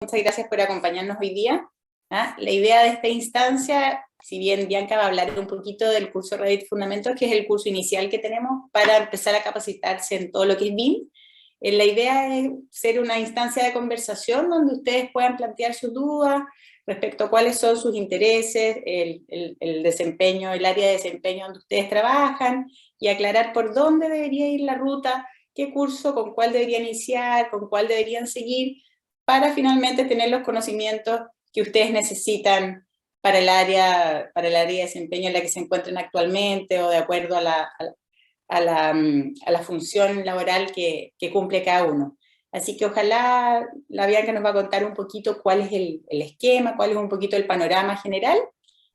muchas gracias por acompañarnos hoy día. La idea de esta instancia, si bien Bianca va a hablar un poquito del curso Revit Fundamentos, que es el curso inicial que tenemos para empezar a capacitarse en todo lo que es BIM, la idea es ser una instancia de conversación donde ustedes puedan plantear sus dudas respecto a cuáles son sus intereses, el desempeño, el área de desempeño donde ustedes trabajan, y aclarar por dónde debería ir la ruta, qué curso, con cuál deberían iniciar, con cuál deberían seguir, para finalmente tener los conocimientos que ustedes necesitan para el área de desempeño en la que se encuentran actualmente, o de acuerdo a la función laboral que cumple cada uno. Así que ojalá la Bianca nos va a contar un poquito cuál es el esquema, cuál es un poquito el panorama general,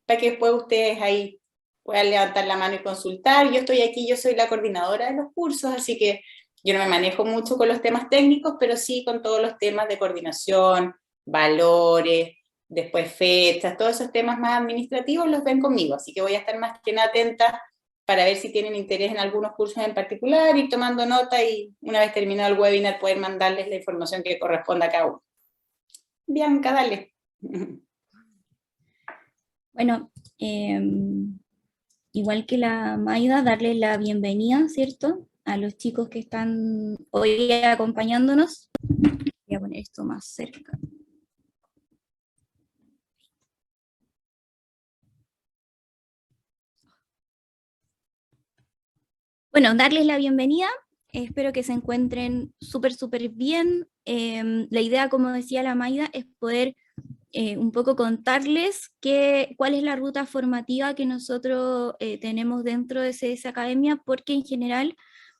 para que después ustedes ahí puedan levantar la mano y consultar. Yo estoy aquí, yo soy la coordinadora de los cursos, así que yo no me manejo mucho con los temas técnicos, pero sí con todos los temas de coordinación, valores, después fechas, todos esos temas más administrativos los ven conmigo, así que voy a estar más que nada atenta para ver si tienen interés en algunos cursos en particular, ir tomando nota y una vez terminado el webinar poder mandarles la información que corresponda a cada uno. Bianca, dale. Bueno, igual que la Maida, darle la bienvenida, ¿cierto?, a los chicos que están hoy acompañándonos. Voy a poner esto más cerca. Bueno, darles la bienvenida, espero que se encuentren súper bien. La idea, como decía la Maida, es poder un poco contarles cuál es la ruta formativa que nosotros tenemos dentro de CS Academia, porque en general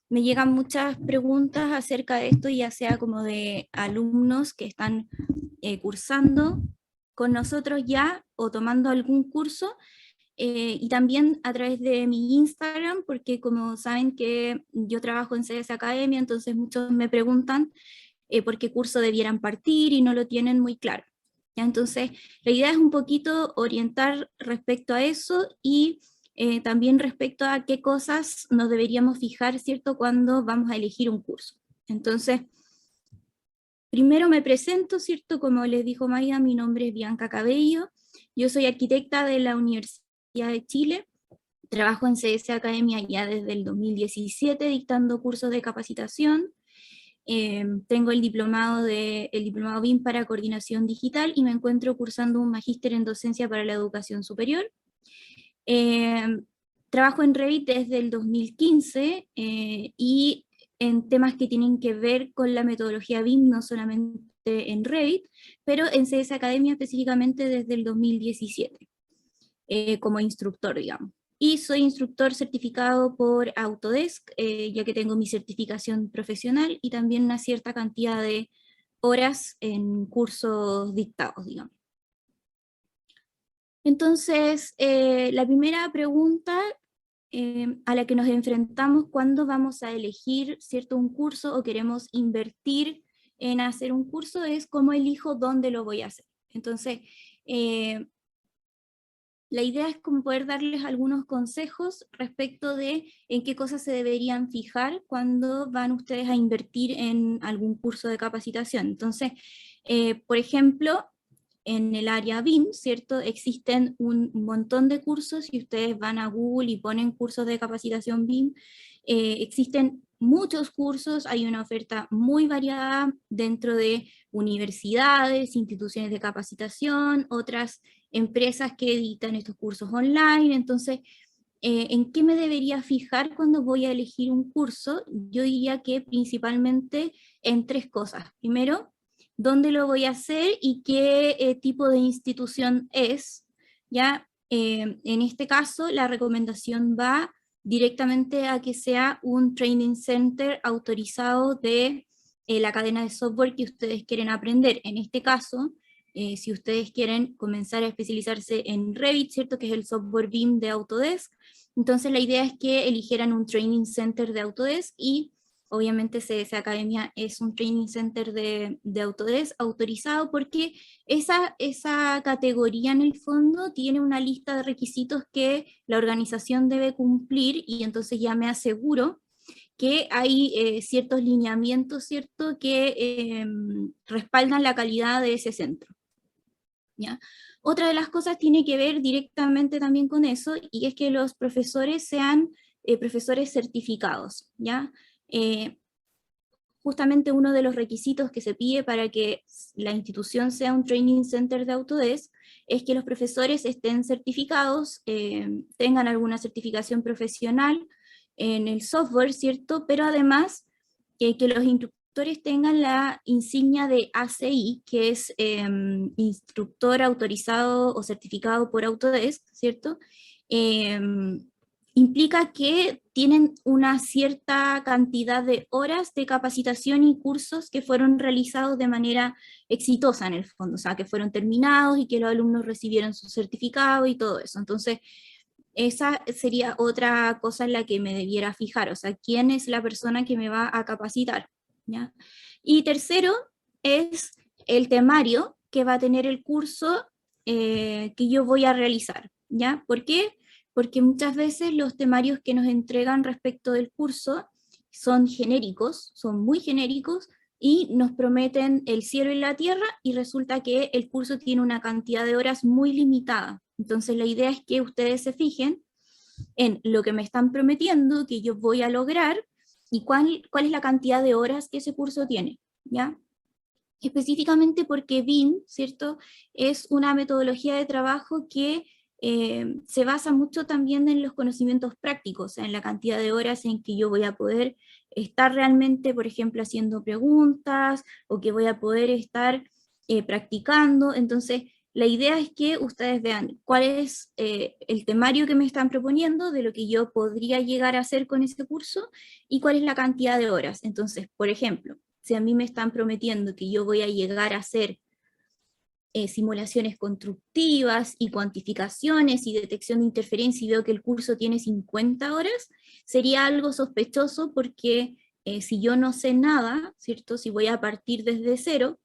me llegan muchas preguntas acerca de esto, ya sea como de alumnos que están cursando con nosotros ya o tomando algún curso, y también a través de mi Instagram, porque como saben que yo trabajo en CS Academia, entonces muchos me preguntan por qué curso debieran partir y no lo tienen muy claro. ¿Ya? Entonces, la idea es un poquito orientar respecto a eso y también respecto a qué cosas nos deberíamos fijar, ¿cierto?, cuando vamos a elegir un curso. Entonces, primero me presento, ¿cierto? Como les dijo Maya, mi nombre es Bianca Cabello, yo soy arquitecta de la Universidad de Chile, trabajo en CS Academia ya desde el 2017 dictando cursos de capacitación. Tengo el diplomado BIM para coordinación digital y me encuentro cursando un magíster en docencia para la educación superior. Trabajo en Revit desde el 2015 y en temas que tienen que ver con la metodología BIM, no solamente en Revit, pero en CS Academia específicamente desde el 2017, como instructor, digamos. Y soy instructor certificado por Autodesk, ya que tengo mi certificación profesional y también una cierta cantidad de horas en cursos dictados, digamos. Entonces, la primera pregunta a la que nos enfrentamos cuando vamos a elegir, ¿cierto?, un curso o queremos invertir en hacer un curso es cómo elijo dónde lo voy a hacer. Entonces, la idea es como poder darles algunos consejos respecto de en qué cosas se deberían fijar cuando van ustedes a invertir en algún curso de capacitación. Entonces, por ejemplo, en el área BIM, ¿cierto? Existen un montón de cursos, si ustedes van a Google y ponen cursos de capacitación BIM, existen muchos cursos, hay una oferta muy variada dentro de universidades, instituciones de capacitación, otras empresas que editan estos cursos online. Entonces, ¿en qué me debería fijar cuando voy a elegir un curso? Yo diría que principalmente en tres cosas. Primero, dónde lo voy a hacer y qué tipo de institución es. ¿Ya? En este caso, la recomendación va directamente a que sea un training center autorizado de la cadena de software que ustedes quieren aprender. En este caso, si ustedes quieren comenzar a especializarse en Revit, ¿cierto?, que es el software BIM de Autodesk, entonces la idea es que eligieran un training center de Autodesk y obviamente CS Academia es un training center de Autodesk autorizado porque esa categoría en el fondo tiene una lista de requisitos que la organización debe cumplir y entonces ya me aseguro que hay ciertos lineamientos, ¿cierto?, que respaldan la calidad de ese centro, ¿ya? Otra de las cosas tiene que ver directamente también con eso, y es que los profesores sean profesores certificados, ¿ya? Justamente uno de los requisitos que se pide para que la institución sea un training center de Autodesk es que los profesores estén certificados, tengan alguna certificación profesional en el software, ¿cierto? Pero además que los instructores tengan la insignia de ACI, que es instructor autorizado o certificado por Autodesk, ¿cierto? Implica que tienen una cierta cantidad de horas de capacitación y cursos que fueron realizados de manera exitosa en el fondo, o sea, que fueron terminados y que los alumnos recibieron su certificado y todo eso. Entonces, esa sería otra cosa en la que me debiera fijar, o sea, quién es la persona que me va a capacitar, ¿ya? Y tercero es el temario que va a tener el curso que yo voy a realizar, ¿ya? ¿Por qué? Porque muchas veces los temarios que nos entregan respecto del curso son genéricos, son muy genéricos, y nos prometen el cielo y la tierra, y resulta que el curso tiene una cantidad de horas muy limitada. Entonces la idea es que ustedes se fijen en lo que me están prometiendo, que yo voy a lograr, y cuál es la cantidad de horas que ese curso tiene, ¿ya? Específicamente porque BIM, ¿cierto?, es una metodología de trabajo que se basa mucho también en los conocimientos prácticos, en la cantidad de horas en que yo voy a poder estar realmente, por ejemplo, haciendo preguntas, o que voy a poder estar practicando. Entonces, la idea es que ustedes vean cuál es el temario que me están proponiendo, de lo que yo podría llegar a hacer con ese curso, y cuál es la cantidad de horas. Entonces, por ejemplo, si a mí me están prometiendo que yo voy a llegar a hacer simulaciones constructivas y cuantificaciones y detección de interferencia, y veo que el curso tiene 50 horas, sería algo sospechoso, porque si yo no sé nada, ¿cierto?, si voy a partir desde cero,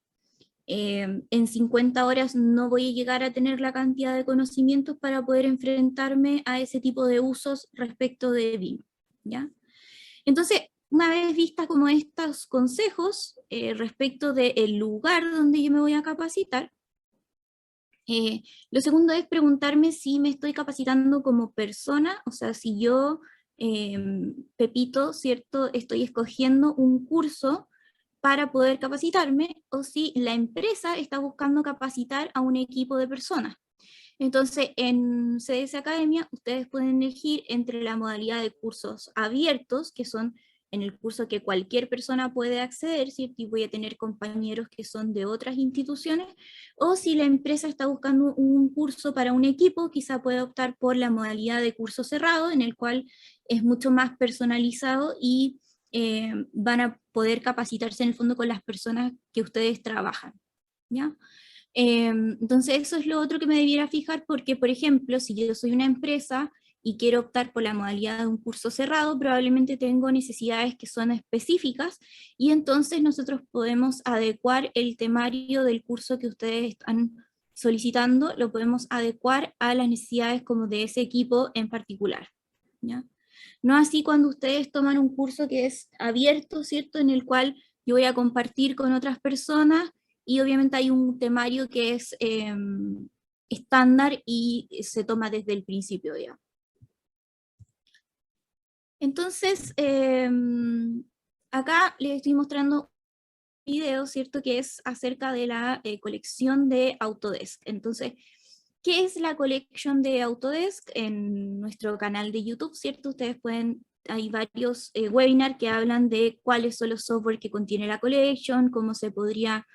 en 50 horas no voy a llegar a tener la cantidad de conocimientos para poder enfrentarme a ese tipo de usos respecto de BIM, ¿ya? Entonces, una vez vista como estos consejos respecto del lugar donde yo me voy a capacitar, lo segundo es preguntarme si me estoy capacitando como persona, o sea, si yo, Pepito, ¿cierto?, estoy escogiendo un curso para poder capacitarme, o si la empresa está buscando capacitar a un equipo de personas. Entonces, en CS Academia, ustedes pueden elegir entre la modalidad de cursos abiertos, que son en el curso que cualquier persona puede acceder, ¿cierto?, y voy a tener compañeros que son de otras instituciones, o si la empresa está buscando un curso para un equipo, quizá puede optar por la modalidad de curso cerrado, en el cual es mucho más personalizado, y van a poder capacitarse en el fondo con las personas que ustedes trabajan, ¿ya? Entonces eso es lo otro que me debiera fijar, porque por ejemplo, si yo soy una empresa y quiero optar por la modalidad de un curso cerrado, probablemente tengo necesidades que son específicas, y entonces nosotros podemos adecuar el temario del curso que ustedes están solicitando, lo podemos adecuar a las necesidades como de ese equipo en particular, ¿ya? No así cuando ustedes toman un curso que es abierto, ¿cierto?, en el cual yo voy a compartir con otras personas, y obviamente hay un temario que es estándar y se toma desde el principio ya. Entonces, acá les estoy mostrando un video, ¿cierto?, que es acerca de la colección de Autodesk. Entonces, ¿qué es la colección de Autodesk? En nuestro canal de YouTube, ¿cierto?, ustedes pueden, hay varios webinars que hablan de cuáles son los software que contiene la colección, cómo se podría,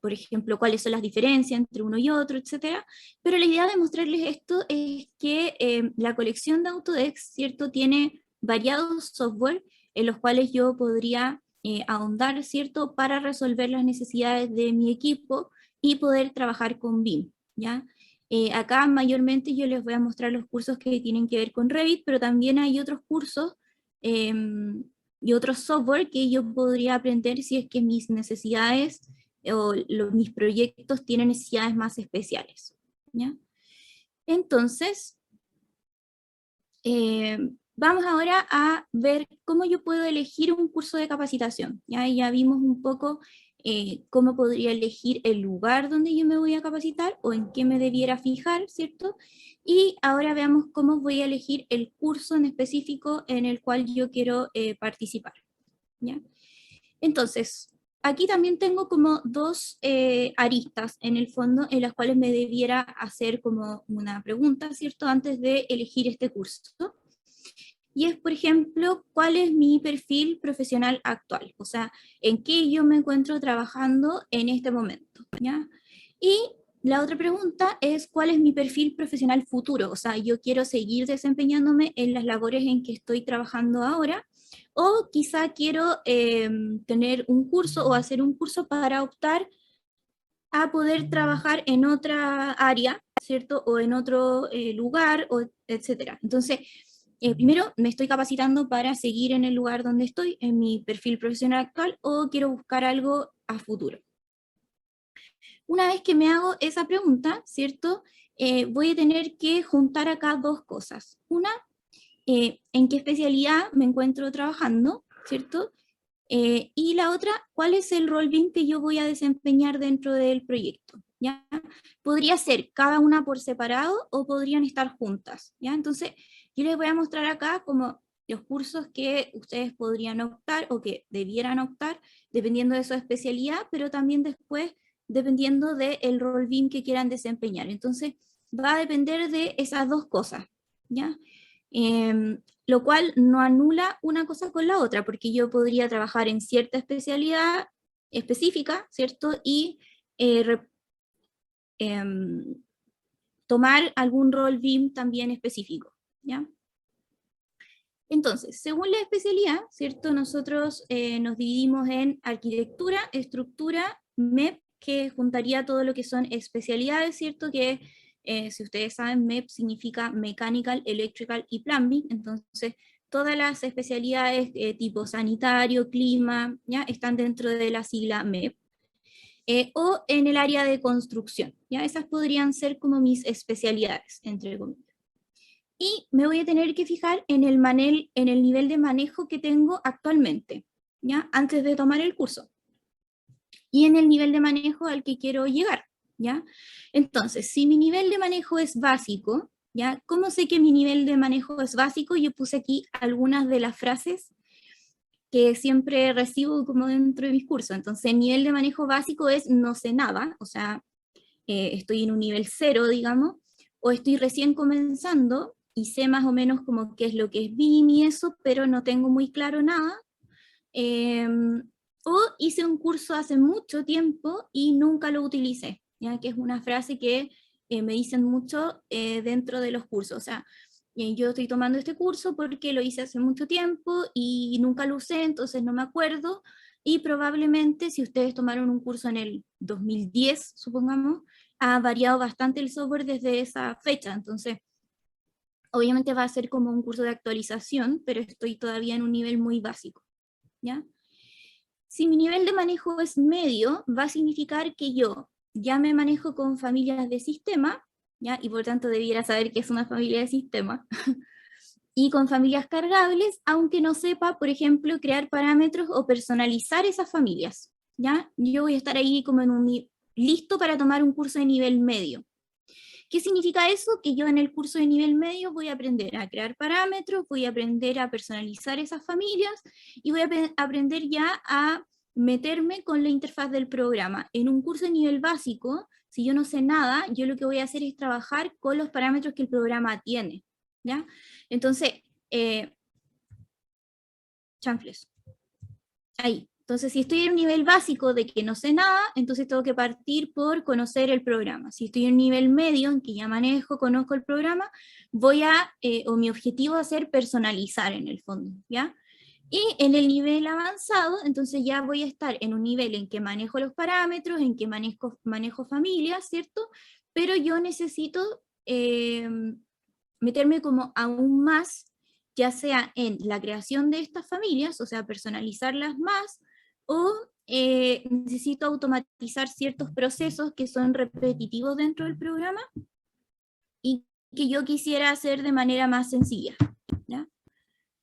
por ejemplo, cuáles son las diferencias entre uno y otro, etcétera. Pero la idea de mostrarles esto es que la colección de Autodesk, ¿cierto?, tiene variados software en los cuales yo podría ahondar, ¿cierto?, para resolver las necesidades de mi equipo y poder trabajar con BIM, ¿ya? Acá mayormente yo les voy a mostrar los cursos que tienen que ver con Revit, pero también hay otros cursos y otros software que yo podría aprender si es que mis necesidades o mis proyectos tienen necesidades más especiales, ¿ya? Entonces, Vamos ahora a ver cómo yo puedo elegir un curso de capacitación. Ya vimos un poco cómo podría elegir el lugar donde yo me voy a capacitar o en qué me debiera fijar, ¿cierto? Y ahora veamos cómo voy a elegir el curso en específico en el cual yo quiero participar. ¿Ya? Entonces, aquí también tengo como dos aristas en el fondo en las cuales me debiera hacer como una pregunta, ¿cierto? Antes de elegir este curso. Y es, por ejemplo, ¿cuál es mi perfil profesional actual? O sea, ¿en qué yo me encuentro trabajando en este momento? ¿Ya? Y la otra pregunta es, ¿cuál es mi perfil profesional futuro? O sea, yo quiero seguir desempeñándome en las labores en que estoy trabajando ahora, o quizá quiero tener un curso o hacer un curso para optar a poder trabajar en otra área, ¿cierto? O en otro lugar, o etcétera. Entonces, primero me estoy capacitando para seguir en el lugar donde estoy, en mi perfil profesional actual, o quiero buscar algo a futuro. Una vez que me hago esa pregunta, ¿cierto? Voy a tener que juntar acá dos cosas. Una, en qué especialidad me encuentro trabajando, ¿cierto? Y la otra, ¿cuál es el rol BIM que yo voy a desempeñar dentro del proyecto? ¿Ya? Podría ser cada una por separado o podrían estar juntas, ¿ya? Entonces, yo les voy a mostrar acá como los cursos que ustedes podrían optar o que debieran optar, dependiendo de su especialidad, pero también después dependiendo del rol BIM que quieran desempeñar. Entonces, va a depender de esas dos cosas, ¿ya? Lo cual no anula una cosa con la otra, porque yo podría trabajar en cierta especialidad específica, ¿cierto? Y tomar algún rol BIM también específico, ¿ya? Entonces, según la especialidad, ¿cierto? Nosotros nos dividimos en arquitectura, estructura, MEP, que juntaría todo lo que son especialidades, ¿cierto? Que si ustedes saben, MEP significa Mechanical, Electrical y Plumbing, entonces todas las especialidades tipo sanitario, clima, ¿ya? Están dentro de la sigla MEP. O en el área de construcción, ¿ya? Esas podrían ser como mis especialidades, entre comillas. Y me voy a tener que fijar en el nivel de manejo que tengo actualmente, ¿ya? Antes de tomar el curso. Y en el nivel de manejo al que quiero llegar, ¿ya? Entonces, si mi nivel de manejo es básico, ¿ya? ¿Cómo sé que mi nivel de manejo es básico? Yo puse aquí algunas de las frases que siempre recibo como dentro de mis cursos. Entonces, el nivel de manejo básico es no sé nada, o sea, estoy en un nivel 0, digamos, o estoy recién comenzando y sé más o menos como qué es lo que es BIM y eso, pero no tengo muy claro nada. O hice un curso hace mucho tiempo y nunca lo utilicé, ya que es una frase que me dicen mucho dentro de los cursos. O sea, yo estoy tomando este curso porque lo hice hace mucho tiempo y nunca lo usé, entonces no me acuerdo. Y probablemente si ustedes tomaron un curso en el 2010, supongamos, ha variado bastante el software desde esa fecha. Entonces, obviamente va a ser como un curso de actualización, pero estoy todavía en un nivel muy básico, ¿ya? Si mi nivel de manejo es medio, va a significar que yo ya me manejo con familias de sistema, ¿ya? Y por tanto debiera saber qué es una familia de sistema, y con familias cargables, aunque no sepa, por ejemplo, crear parámetros o personalizar esas familias, ¿ya? Yo voy a estar ahí como listo para tomar un curso de nivel medio. ¿Qué significa eso? Que yo en el curso de nivel medio voy a aprender a crear parámetros, voy a aprender a personalizar esas familias y voy a aprender ya a meterme con la interfaz del programa. En un curso de nivel básico, si yo no sé nada, yo lo que voy a hacer es trabajar con los parámetros que el programa tiene, ¿ya? Entonces, chanfles, ahí. Entonces, si estoy en un nivel básico de que no sé nada, entonces tengo que partir por conocer el programa. Si estoy en un nivel medio, en que ya manejo, conozco el programa, voy a, o mi objetivo va a ser personalizar en el fondo, ¿ya? Y en el nivel avanzado, entonces ya voy a estar en un nivel en que manejo los parámetros, en que manejo familias, ¿cierto? Pero yo necesito meterme como aún más, ya sea en la creación de estas familias, o sea, personalizarlas más, o necesito automatizar ciertos procesos que son repetitivos dentro del programa y que yo quisiera hacer de manera más sencilla, ¿ya?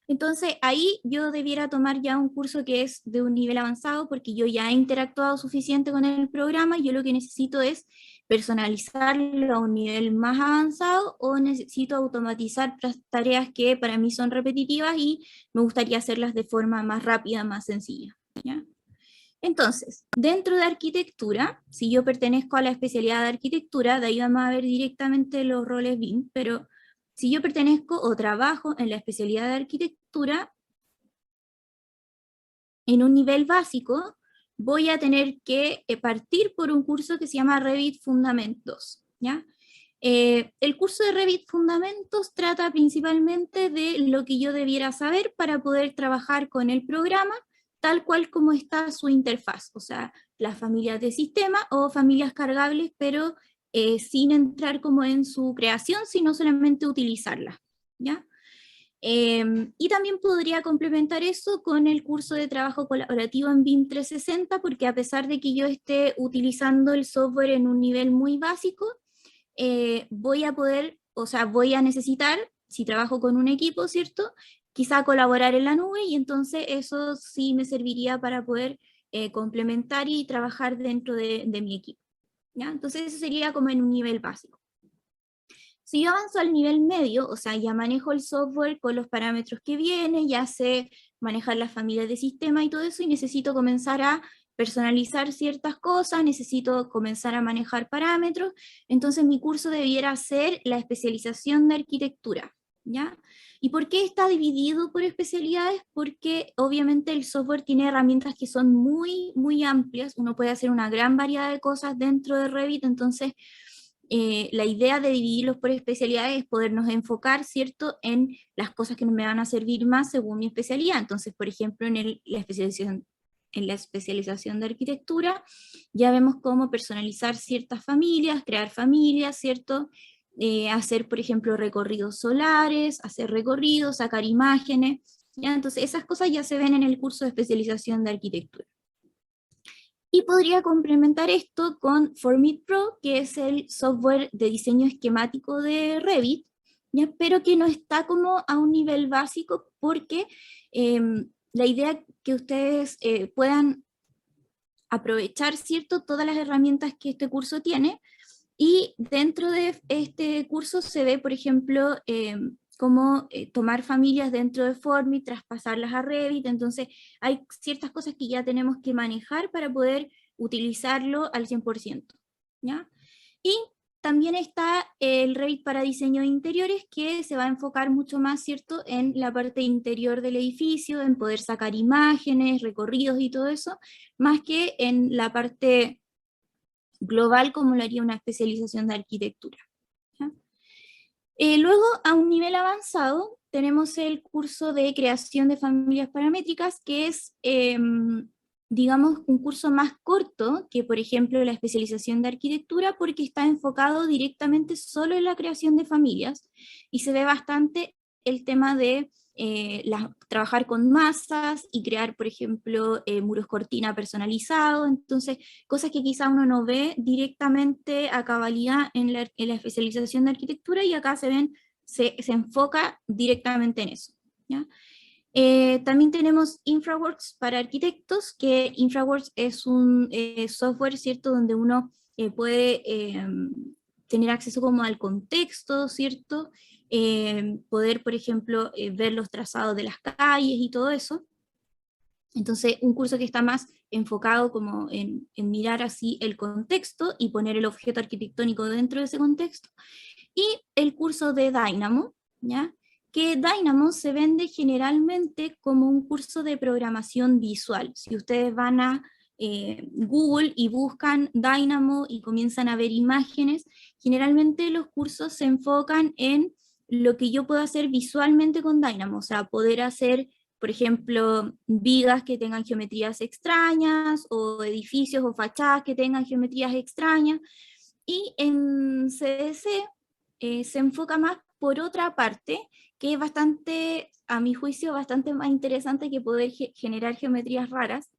Entonces ahí yo debiera tomar ya un curso que es de un nivel avanzado porque yo ya he interactuado suficiente con el programa y yo lo que necesito es personalizarlo a un nivel más avanzado o necesito automatizar tareas que para mí son repetitivas y me gustaría hacerlas de forma más rápida, más sencilla, ¿ya? Entonces, dentro de arquitectura, si yo pertenezco a la especialidad de arquitectura, de ahí vamos a ver directamente los roles BIM, pero si yo pertenezco o trabajo en la especialidad de arquitectura, en un nivel básico, voy a tener que partir por un curso que se llama Revit Fundamentos, ¿ya? El curso de Revit Fundamentos trata principalmente de lo que yo debiera saber para poder trabajar con el programa, tal cual como está su interfaz, o sea, las familias de sistema o familias cargables, pero sin entrar como en su creación, sino solamente utilizarlas, ¿ya? Y también podría complementar eso con el curso de trabajo colaborativo en BIM 360, porque a pesar de que yo esté utilizando el software en un nivel muy básico, voy a poder, o sea, voy a necesitar, si trabajo con un equipo, ¿cierto? Quizá colaborar en la nube y entonces eso sí me serviría para poder complementar y trabajar dentro de mi equipo, ¿ya? Entonces eso sería como en un nivel básico. Si yo avanzo al nivel medio, o sea, ya manejo el software con los parámetros que viene, ya sé manejar las familias de sistema y todo eso, y necesito comenzar a personalizar ciertas cosas, necesito comenzar a manejar parámetros, entonces mi curso debiera ser la especialización de arquitectura, ¿ya? ¿Y por qué está dividido por especialidades? Porque obviamente el software tiene herramientas que son muy, muy amplias, uno puede hacer una gran variedad de cosas dentro de Revit, entonces la idea de dividirlos por especialidades es podernos enfocar, ¿cierto?, en las cosas que me van a servir más según mi especialidad. Entonces, por ejemplo, en la especialización de arquitectura, ya vemos cómo personalizar ciertas familias, crear familias, ¿cierto? Hacer, por ejemplo, recorridos solares, hacer recorridos, sacar imágenes, ¿ya? Entonces, esas cosas ya se ven en el curso de especialización de arquitectura. Y podría complementar esto con Formit Pro, que es el software de diseño esquemático de Revit, ¿ya? Pero que no está como a un nivel básico porque la idea que ustedes puedan aprovechar, ¿cierto?, todas las herramientas que este curso tiene, y dentro de este curso se ve, por ejemplo, cómo tomar familias dentro de Formit, traspasarlas a Revit, entonces hay ciertas cosas que ya tenemos que manejar para poder utilizarlo al 100%, ¿ya? Y también está el Revit para diseño de interiores, que se va a enfocar mucho más, ¿cierto?, en la parte interior del edificio, en poder sacar imágenes, recorridos y todo eso, más que en la parte global como lo haría una especialización de arquitectura, ¿ya? Luego, a un nivel avanzado, tenemos el curso de creación de familias paramétricas, que es, digamos, un curso más corto que, por ejemplo, la especialización de arquitectura, porque está enfocado directamente solo en la creación de familias, y se ve bastante el tema de trabajar con masas y crear, por ejemplo, muros cortina personalizados, entonces cosas que quizá uno no ve directamente a cabalidad en la especialización de arquitectura, y acá se enfoca directamente en eso, ¿ya? También tenemos InfraWorks para arquitectos, que InfraWorks es un software, ¿cierto?, donde uno puede tener acceso como al contexto, ¿cierto? Poder, por ejemplo, ver los trazados de las calles y todo eso. Entonces, un curso que está más enfocado como en mirar así el contexto y poner el objeto arquitectónico dentro de ese contexto. Y el curso de Dynamo, ¿ya? Que Dynamo se vende generalmente como un curso de programación visual. Si ustedes van a Google y buscan Dynamo y comienzan a ver imágenes, generalmente los cursos se enfocan en lo que yo puedo hacer visualmente con Dynamo, o sea, poder hacer, por ejemplo, vigas que tengan geometrías extrañas, o edificios o fachadas que tengan geometrías extrañas, y en CDC se enfoca más por otra parte, que es bastante, a mi juicio, bastante más interesante que poder generar geometrías raras,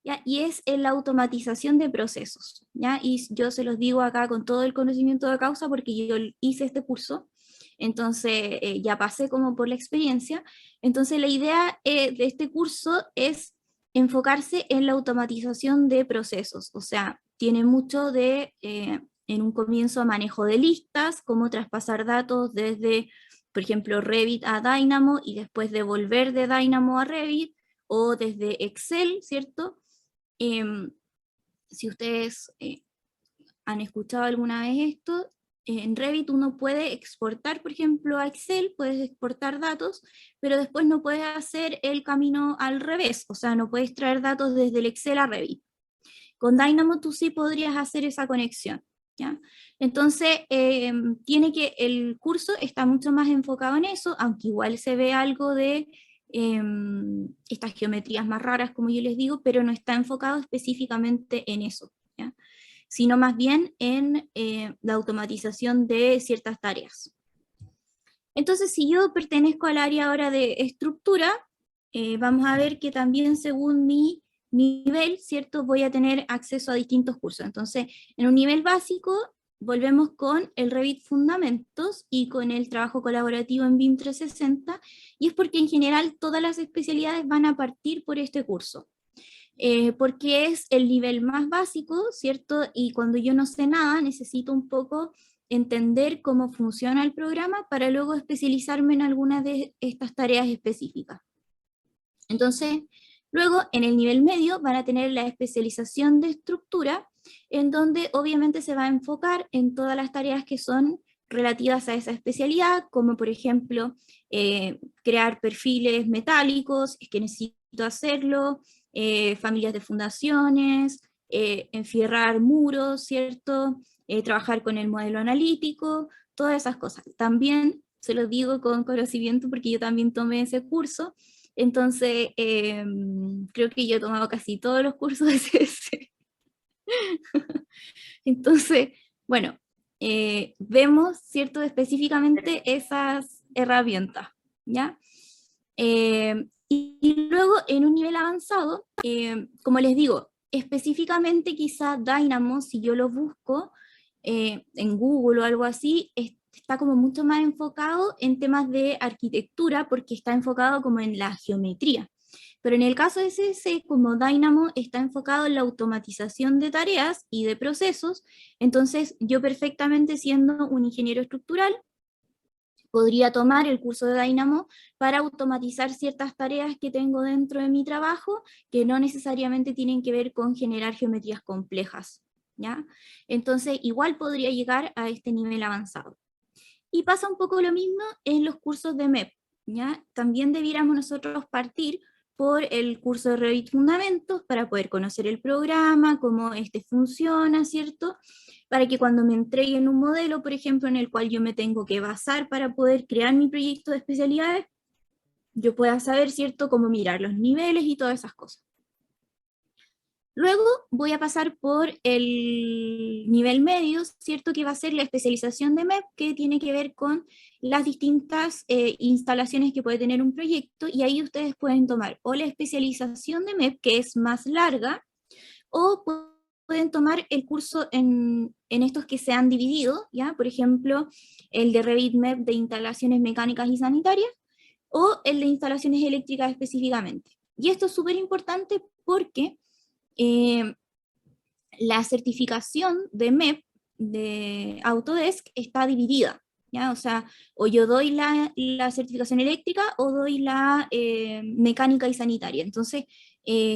¿ya? Y es en la automatización de procesos, ¿ya? Y yo se los digo acá con todo el conocimiento de causa porque yo hice este curso. entonces ya pasé como por la experiencia. Entonces la idea de este curso es enfocarse en la automatización de procesos, o sea, tiene mucho de, en un comienzo, manejo de listas, cómo traspasar datos desde, por ejemplo, Revit a Dynamo y después devolver de Dynamo a Revit, o desde Excel, ¿cierto? Si ustedes han escuchado alguna vez esto, en Revit uno puede exportar, por ejemplo, a Excel, puedes exportar datos, pero después no puedes hacer el camino al revés, o sea, no puedes traer datos desde el Excel a Revit. Con Dynamo tú sí podrías hacer esa conexión, ¿ya? Entonces, el curso está mucho más enfocado en eso, aunque igual se ve algo de estas geometrías más raras, como yo les digo, pero no está enfocado específicamente en eso, ¿ya? Sino más bien en la automatización de ciertas tareas. Entonces, si yo pertenezco al área ahora de estructura, vamos a ver que también según mi nivel, ¿cierto? Voy a tener acceso a distintos cursos. Entonces, en un nivel básico, volvemos con el Revit Fundamentos y con el trabajo colaborativo en BIM 360, y es porque en general todas las especialidades van a partir por este curso. Porque es el nivel más básico, ¿cierto? Y cuando yo no sé nada, necesito un poco entender cómo funciona el programa para luego especializarme en algunas de estas tareas específicas. Entonces, luego en el nivel medio van a tener la especialización de estructura, en donde obviamente se va a enfocar en todas las tareas que son relativas a esa especialidad, como por ejemplo crear perfiles metálicos, es que necesito hacerlo, familias de fundaciones, enfierrar muros, ¿cierto? Trabajar con el modelo analítico, todas esas cosas. También se lo digo con conocimiento porque yo también tomé ese curso, entonces creo que yo he tomado casi todos los cursos de CS. Entonces, bueno, vemos, ¿cierto? Específicamente esas herramientas, ¿ya? Y luego en un nivel avanzado, como les digo, específicamente quizá Dynamo, si yo lo busco en Google o algo así, está como mucho más enfocado en temas de arquitectura porque está enfocado como en la geometría. Pero en el caso de CS, como Dynamo está enfocado en la automatización de tareas y de procesos, entonces yo perfectamente siendo un ingeniero estructural, podría tomar el curso de Dynamo para automatizar ciertas tareas que tengo dentro de mi trabajo que no necesariamente tienen que ver con generar geometrías complejas, ¿ya? Entonces, igual podría llegar a este nivel avanzado. Y pasa un poco lo mismo en los cursos de MEP, ¿ya? También debiéramos nosotros partir por el curso de Revit Fundamentos para poder conocer el programa, cómo este funciona, ¿cierto? Para que cuando me entreguen un modelo, por ejemplo, en el cual yo me tengo que basar para poder crear mi proyecto de especialidades, yo pueda saber, ¿cierto?, cómo mirar los niveles y todas esas cosas. Luego voy a pasar por el nivel medio, ¿cierto?, que va a ser la especialización de MEP, que tiene que ver con las distintas instalaciones que puede tener un proyecto, y ahí ustedes pueden tomar o la especialización de MEP, que es más larga, o pueden tomar el curso en estos que se han dividido, ¿ya? Por ejemplo, el de Revit MEP de instalaciones mecánicas y sanitarias, o el de instalaciones eléctricas específicamente. Y esto es súper importante porque la certificación de MEP de Autodesk está dividida, ¿ya? O sea, o yo doy la certificación eléctrica o doy la mecánica y sanitaria. Entonces,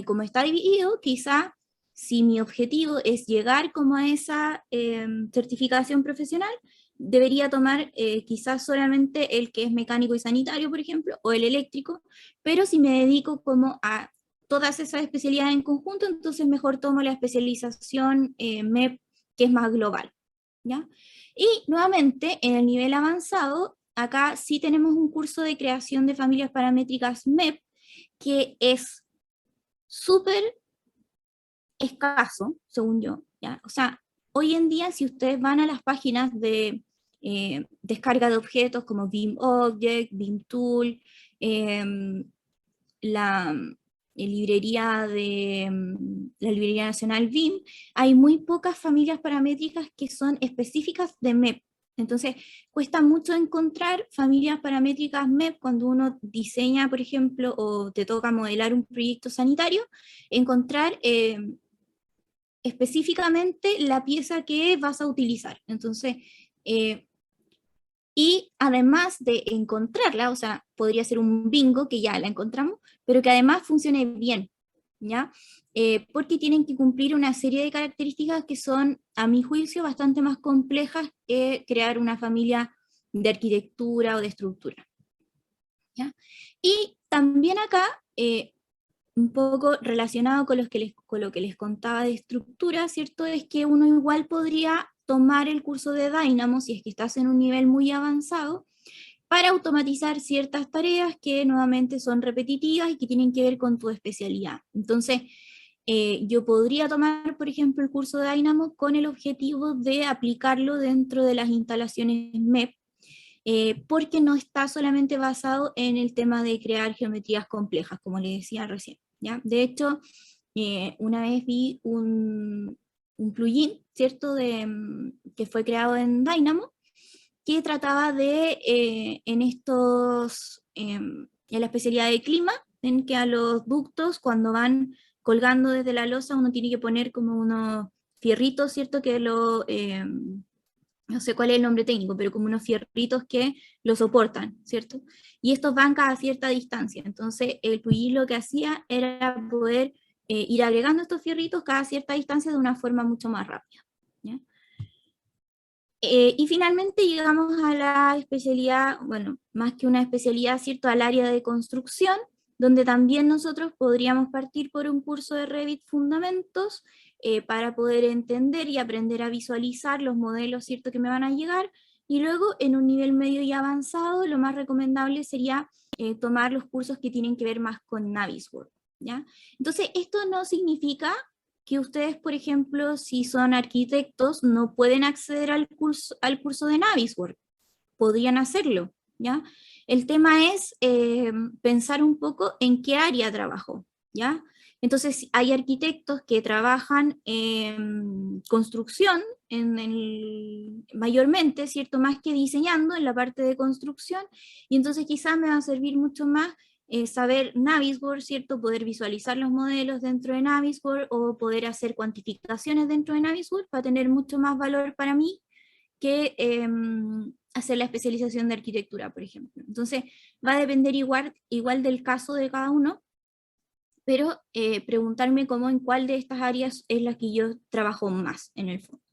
como está dividido, quizá si mi objetivo es llegar como a esa certificación profesional, debería tomar quizás solamente el que es mecánico y sanitario, por ejemplo, o el eléctrico, pero si me dedico como a todas esas especialidades en conjunto, entonces mejor tomo la especialización MEP, que es más global, ¿ya? Y nuevamente, en el nivel avanzado, acá sí tenemos un curso de creación de familias paramétricas MEP, que es súper escaso, según yo, ¿ya? O sea, hoy en día, si ustedes van a las páginas de descarga de objetos como BIM Object, BIM Tool, la librería la librería nacional BIM, hay muy pocas familias paramétricas que son específicas de MEP. Entonces, cuesta mucho encontrar familias paramétricas MEP cuando uno diseña, por ejemplo, o te toca modelar un proyecto sanitario, encontrar específicamente la pieza que vas a utilizar. Entonces, y además de encontrarla, o sea, podría ser un bingo que ya la encontramos, pero que además funcione bien, ¿ya? Porque tienen que cumplir una serie de características que son, a mi juicio, bastante más complejas que crear una familia de arquitectura o de estructura, ¿ya? Y también acá, un poco relacionado con, con lo que les contaba de estructura, ¿cierto? Es que uno igual podría tomar el curso de Dynamo, si es que estás en un nivel muy avanzado, para automatizar ciertas tareas que nuevamente son repetitivas y que tienen que ver con tu especialidad. Entonces, yo podría tomar, por ejemplo, el curso de Dynamo con el objetivo de aplicarlo dentro de las instalaciones MEP, porque no está solamente basado en el tema de crear geometrías complejas, como les decía recién, ¿ya? De hecho, una vez vi un plugin, ¿cierto?, que fue creado en Dynamo, que trataba de, en la especialidad de clima, en que a los ductos, cuando van colgando desde la losa, uno tiene que poner como unos fierritos, ¿cierto?, que no sé cuál es el nombre técnico, pero como unos fierritos que lo soportan, ¿cierto? Y estos van cada cierta distancia. Entonces, el plugin lo que hacía era poder ir agregando estos fierritos cada cierta distancia de una forma mucho más rápida, ¿ya? Y finalmente llegamos a la especialidad, bueno, más que una especialidad, ¿cierto?, al área de construcción, donde también nosotros podríamos partir por un curso de Revit Fundamentos para poder entender y aprender a visualizar los modelos, ¿cierto?, que me van a llegar, y luego en un nivel medio y avanzado, lo más recomendable sería tomar los cursos que tienen que ver más con Navisworks, ¿ya? Entonces, esto no significa que ustedes, por ejemplo, si son arquitectos, no pueden acceder al curso de Navisworks. Podrían hacerlo, ¿ya? El tema es pensar un poco en qué área trabajo, ¿ya? Entonces, hay arquitectos que trabajan en construcción, mayormente, ¿cierto? Más que diseñando en la parte de construcción, y entonces quizás me va a servir mucho más saber Navisworks, ¿cierto? Poder visualizar los modelos dentro de Navisworks o poder hacer cuantificaciones dentro de Navisworks para tener mucho más valor para mí que hacer la especialización de arquitectura, por ejemplo. Entonces, va a depender igual del caso de cada uno, pero preguntarme cómo en cuál de estas áreas es la que yo trabajo más en el fondo.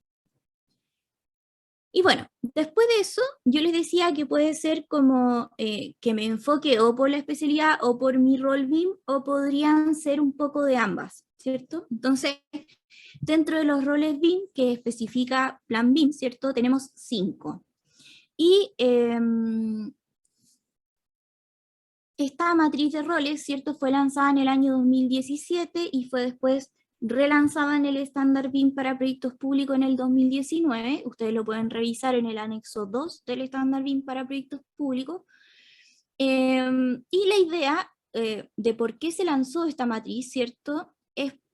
Y bueno, después de eso, yo les decía que puede ser como que me enfoque o por la especialidad o por mi rol BIM, o podrían ser un poco de ambas, ¿cierto? Entonces, dentro de los roles BIM que especifica Plan BIM, ¿cierto? Tenemos 5. Y esta matriz de roles, ¿cierto?, fue lanzada en el año 2017 y fue después relanzada en el estándar BIM para proyectos públicos en el 2019. Ustedes lo pueden revisar en el anexo 2 del estándar BIM para proyectos públicos. Y la idea de por qué se lanzó esta matriz, ¿cierto?,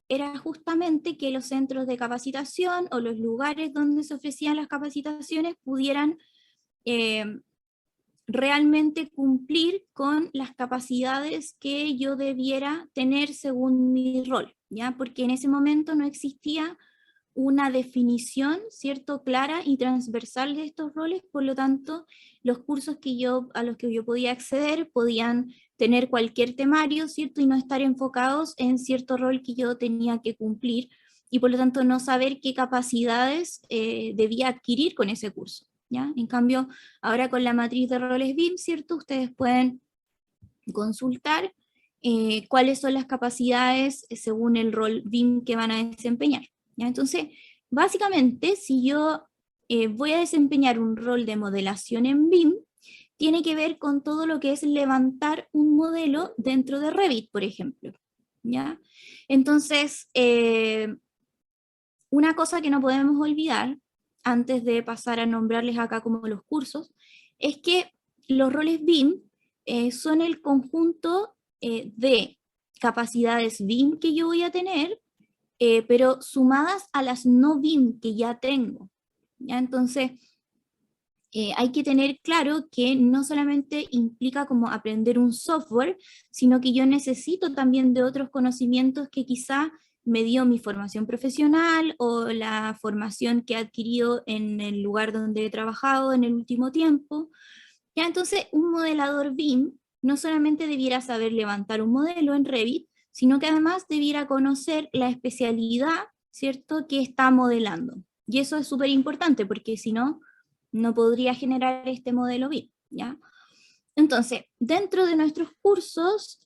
era justamente que los centros de capacitación o los lugares donde se ofrecían las capacitaciones pudieran realmente cumplir con las capacidades que yo debiera tener según mi rol, ¿ya? Porque en ese momento no existía una definición, ¿cierto?, clara y transversal de estos roles, por lo tanto, los cursos a los que yo podía acceder podían tener cualquier temario, ¿cierto?, y no estar enfocados en cierto rol que yo tenía que cumplir, y por lo tanto no saber qué capacidades debía adquirir con ese curso, ¿ya? En cambio, ahora con la matriz de roles BIM, ¿cierto?, ustedes pueden consultar cuáles son las capacidades según el rol BIM que van a desempeñar, ¿ya? Entonces, básicamente, si yo voy a desempeñar un rol de modelación en BIM, tiene que ver con todo lo que es levantar un modelo dentro de Revit, por ejemplo, ¿ya? Entonces, una cosa que no podemos olvidar, antes de pasar a nombrarles acá como los cursos, es que los roles BIM son el conjunto de capacidades BIM que yo voy a tener, pero sumadas a las no BIM que ya tengo, ¿ya? Entonces, hay que tener claro que no solamente implica como aprender un software, sino que yo necesito también de otros conocimientos que quizá me dio mi formación profesional o la formación que he adquirido en el lugar donde he trabajado en el último tiempo. Ya, entonces, un modelador BIM no solamente debiera saber levantar un modelo en Revit, sino que además debiera conocer la especialidad, ¿cierto?, que está modelando. Y eso es súper importante porque si no, no podría generar este modelo BIM, ¿ya? Entonces, dentro de nuestros cursos,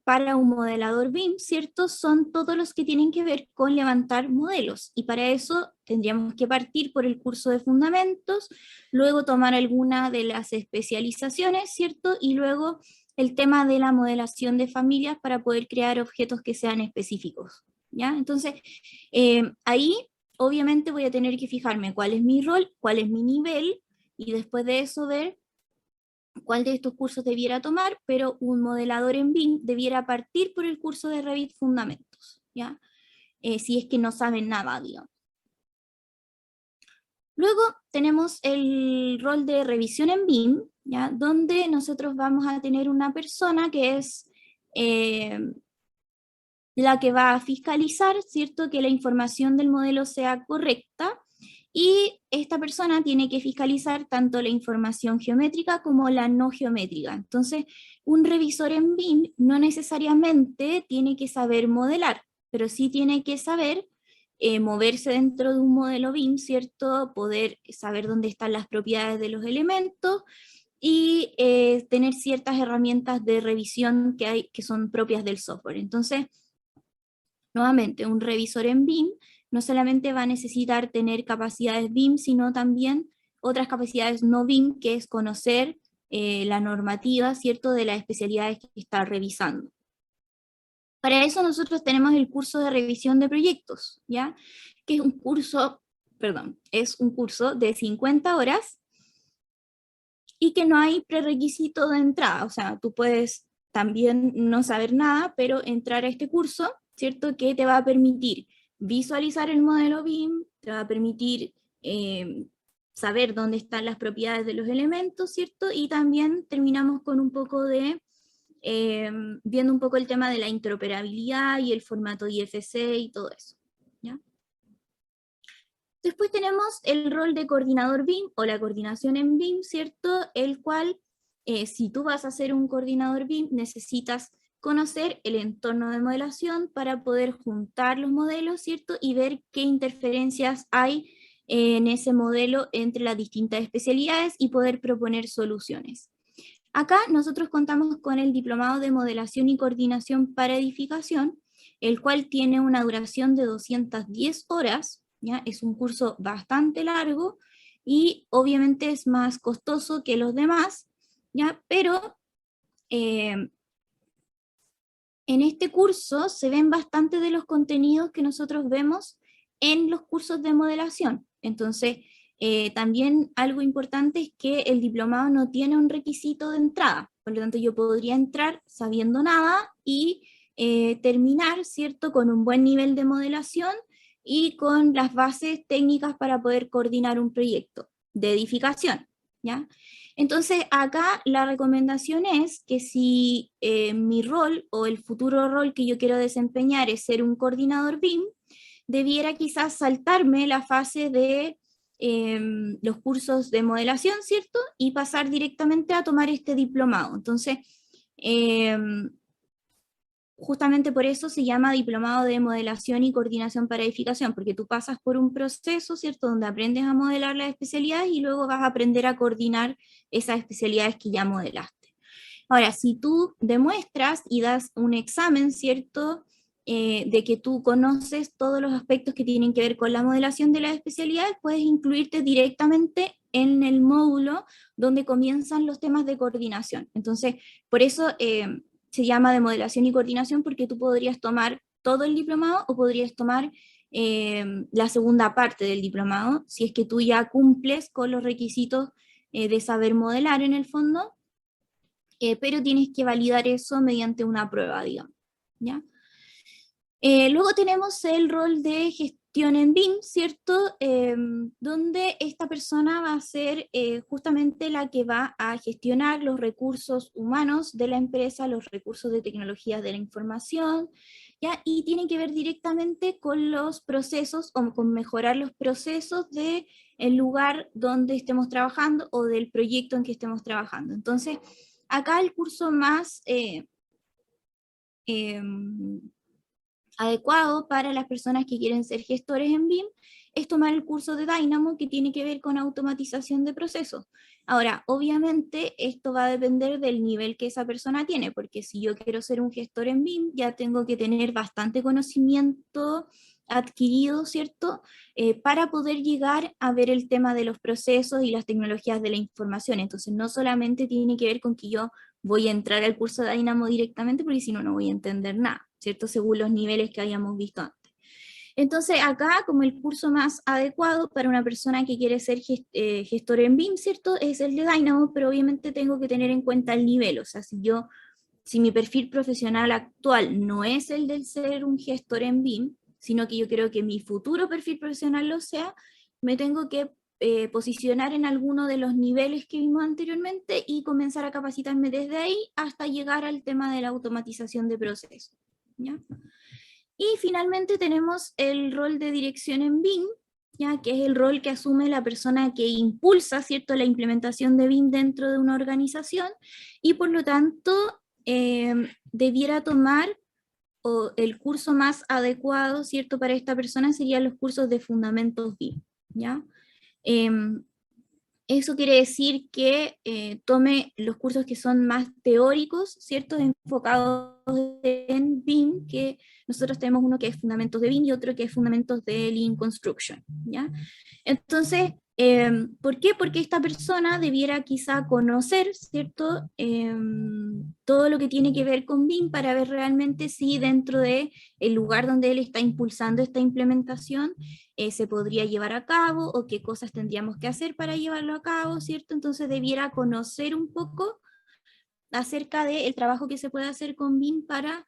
para un modelador BIM, ¿cierto? Son todos los que tienen que ver con levantar modelos. Y para eso tendríamos que partir por el curso de fundamentos, luego tomar alguna de las especializaciones, ¿cierto? Y luego el tema de la modelación de familias para poder crear objetos que sean específicos, ¿ya? Entonces, ahí obviamente voy a tener que fijarme cuál es mi rol, cuál es mi nivel, y después de eso ver cuál de estos cursos debiera tomar, pero un modelador en BIM debiera partir por el curso de Revit Fundamentos, ¿ya? Si es que no saben nada, digamos. Luego tenemos el rol de revisión en BIM, ¿ya? Donde nosotros vamos a tener una persona que es la que va a fiscalizar, ¿cierto?, que la información del modelo sea correcta, y esta persona tiene que fiscalizar tanto la información geométrica como la no geométrica. Entonces, un revisor en BIM no necesariamente tiene que saber modelar, pero sí tiene que saber moverse dentro de un modelo BIM, ¿cierto? Poder saber dónde están las propiedades de los elementos y tener ciertas herramientas de revisión que son propias del software. Entonces, nuevamente, un revisor en BIM no solamente va a necesitar tener capacidades BIM, sino también otras capacidades no BIM, que es conocer la normativa, ¿cierto?, de las especialidades que está revisando. Para eso nosotros tenemos el curso de revisión de proyectos, ¿ya? Que es un curso, perdón, es un curso de 50 horas y que no hay prerequisito de entrada, o sea, tú puedes también no saber nada, pero entrar a este curso, ¿cierto?, que te va a permitir visualizar el modelo BIM, te va a permitir saber dónde están las propiedades de los elementos, ¿cierto? Y también terminamos con un poco de, viendo un poco el tema de la interoperabilidad y el formato IFC y todo eso, ¿ya? Después tenemos el rol de coordinador BIM o la coordinación en BIM, ¿cierto? El cual, si tú vas a ser un coordinador BIM, necesitas conocer el entorno de modelación para poder juntar los modelos, ¿cierto? Y ver qué interferencias hay en ese modelo entre las distintas especialidades y poder proponer soluciones. Acá nosotros contamos con el Diplomado de Modelación y Coordinación para Edificación, el cual tiene una duración de 210 horas, ¿ya? Es un curso bastante largo y obviamente es más costoso que los demás, ¿ya? Pero en este curso se ven bastante de los contenidos que nosotros vemos en los cursos de modelación. Entonces, también algo importante es que el diplomado no tiene un requisito de entrada, por lo tanto yo podría entrar sabiendo nada y terminar, ¿cierto?, con un buen nivel de modelación y con las bases técnicas para poder coordinar un proyecto de edificación, ¿ya? Entonces, acá la recomendación es que si mi rol o el futuro rol que yo quiero desempeñar es ser un coordinador BIM, debiera quizás saltarme la fase de los cursos de modelación, ¿cierto? Y pasar directamente a tomar este diplomado. Entonces, justamente por eso se llama Diplomado de Modelación y Coordinación para Edificación, porque tú pasas por un proceso, ¿cierto?, donde aprendes a modelar las especialidades y luego vas a aprender a coordinar esas especialidades que ya modelaste. Ahora, si tú demuestras y das un examen, ¿cierto?, de que tú conoces todos los aspectos que tienen que ver con la modelación de las especialidades, puedes incluirte directamente en el módulo donde comienzan los temas de coordinación. Entonces, por eso se llama de modelación y coordinación, porque tú podrías tomar todo el diplomado o podrías tomar la segunda parte del diplomado, si es que tú ya cumples con los requisitos de saber modelar en el fondo, pero tienes que validar eso mediante una prueba, digamos, ¿ya? Luego tenemos el rol de gestión en BIM, ¿cierto? Donde esta persona va a ser justamente la que va a gestionar los recursos humanos de la empresa, los recursos de tecnologías de la información, ¿ya? Y tiene que ver directamente con los procesos o con mejorar los procesos del lugar donde estemos trabajando o del proyecto en que estemos trabajando. Entonces, acá el curso más adecuado para las personas que quieren ser gestores en BIM es tomar el curso de Dynamo, que tiene que ver con automatización de procesos. Ahora, obviamente esto va a depender del nivel que esa persona tiene, porque si yo quiero ser un gestor en BIM, ya tengo que tener bastante conocimiento adquirido, ¿cierto? Para poder llegar a ver el tema de los procesos y las tecnologías de la información. Entonces, no solamente tiene que ver con que yo voy a entrar al curso de Dynamo directamente, porque si no, no voy a entender nada, ¿cierto? Según los niveles que hayamos visto antes. Entonces, acá, como el curso más adecuado para una persona que quiere ser gestor en BIM, ¿cierto? Es el de Dynamo, pero obviamente tengo que tener en cuenta el nivel, o sea, si mi perfil profesional actual no es el del ser un gestor en BIM, sino que yo creo que mi futuro perfil profesional lo sea, me tengo que posicionar en alguno de los niveles que vimos anteriormente y comenzar a capacitarme desde ahí hasta llegar al tema de la automatización de procesos, ¿ya? Y finalmente tenemos el rol de dirección en BIM, ¿ya? Que es el rol que asume la persona que impulsa, ¿cierto?, la implementación de BIM dentro de una organización, y por lo tanto debiera tomar, o el curso más adecuado, ¿cierto?, para esta persona serían los cursos de fundamentos BIM, ¿ya? Eso quiere decir que tome los cursos que son más teóricos, ¿cierto?, enfocados en BIM, que nosotros tenemos uno que es Fundamentos de BIM y otro que es Fundamentos de Lean Construction, ¿ya? Entonces, ¿por qué? Porque esta persona debiera quizá conocer, ¿cierto?, todo lo que tiene que ver con BIM para ver realmente si dentro de el lugar donde él está impulsando esta implementación se podría llevar a cabo, o qué cosas tendríamos que hacer para llevarlo a cabo, ¿cierto? Entonces debiera conocer un poco acerca del trabajo que se puede hacer con BIM para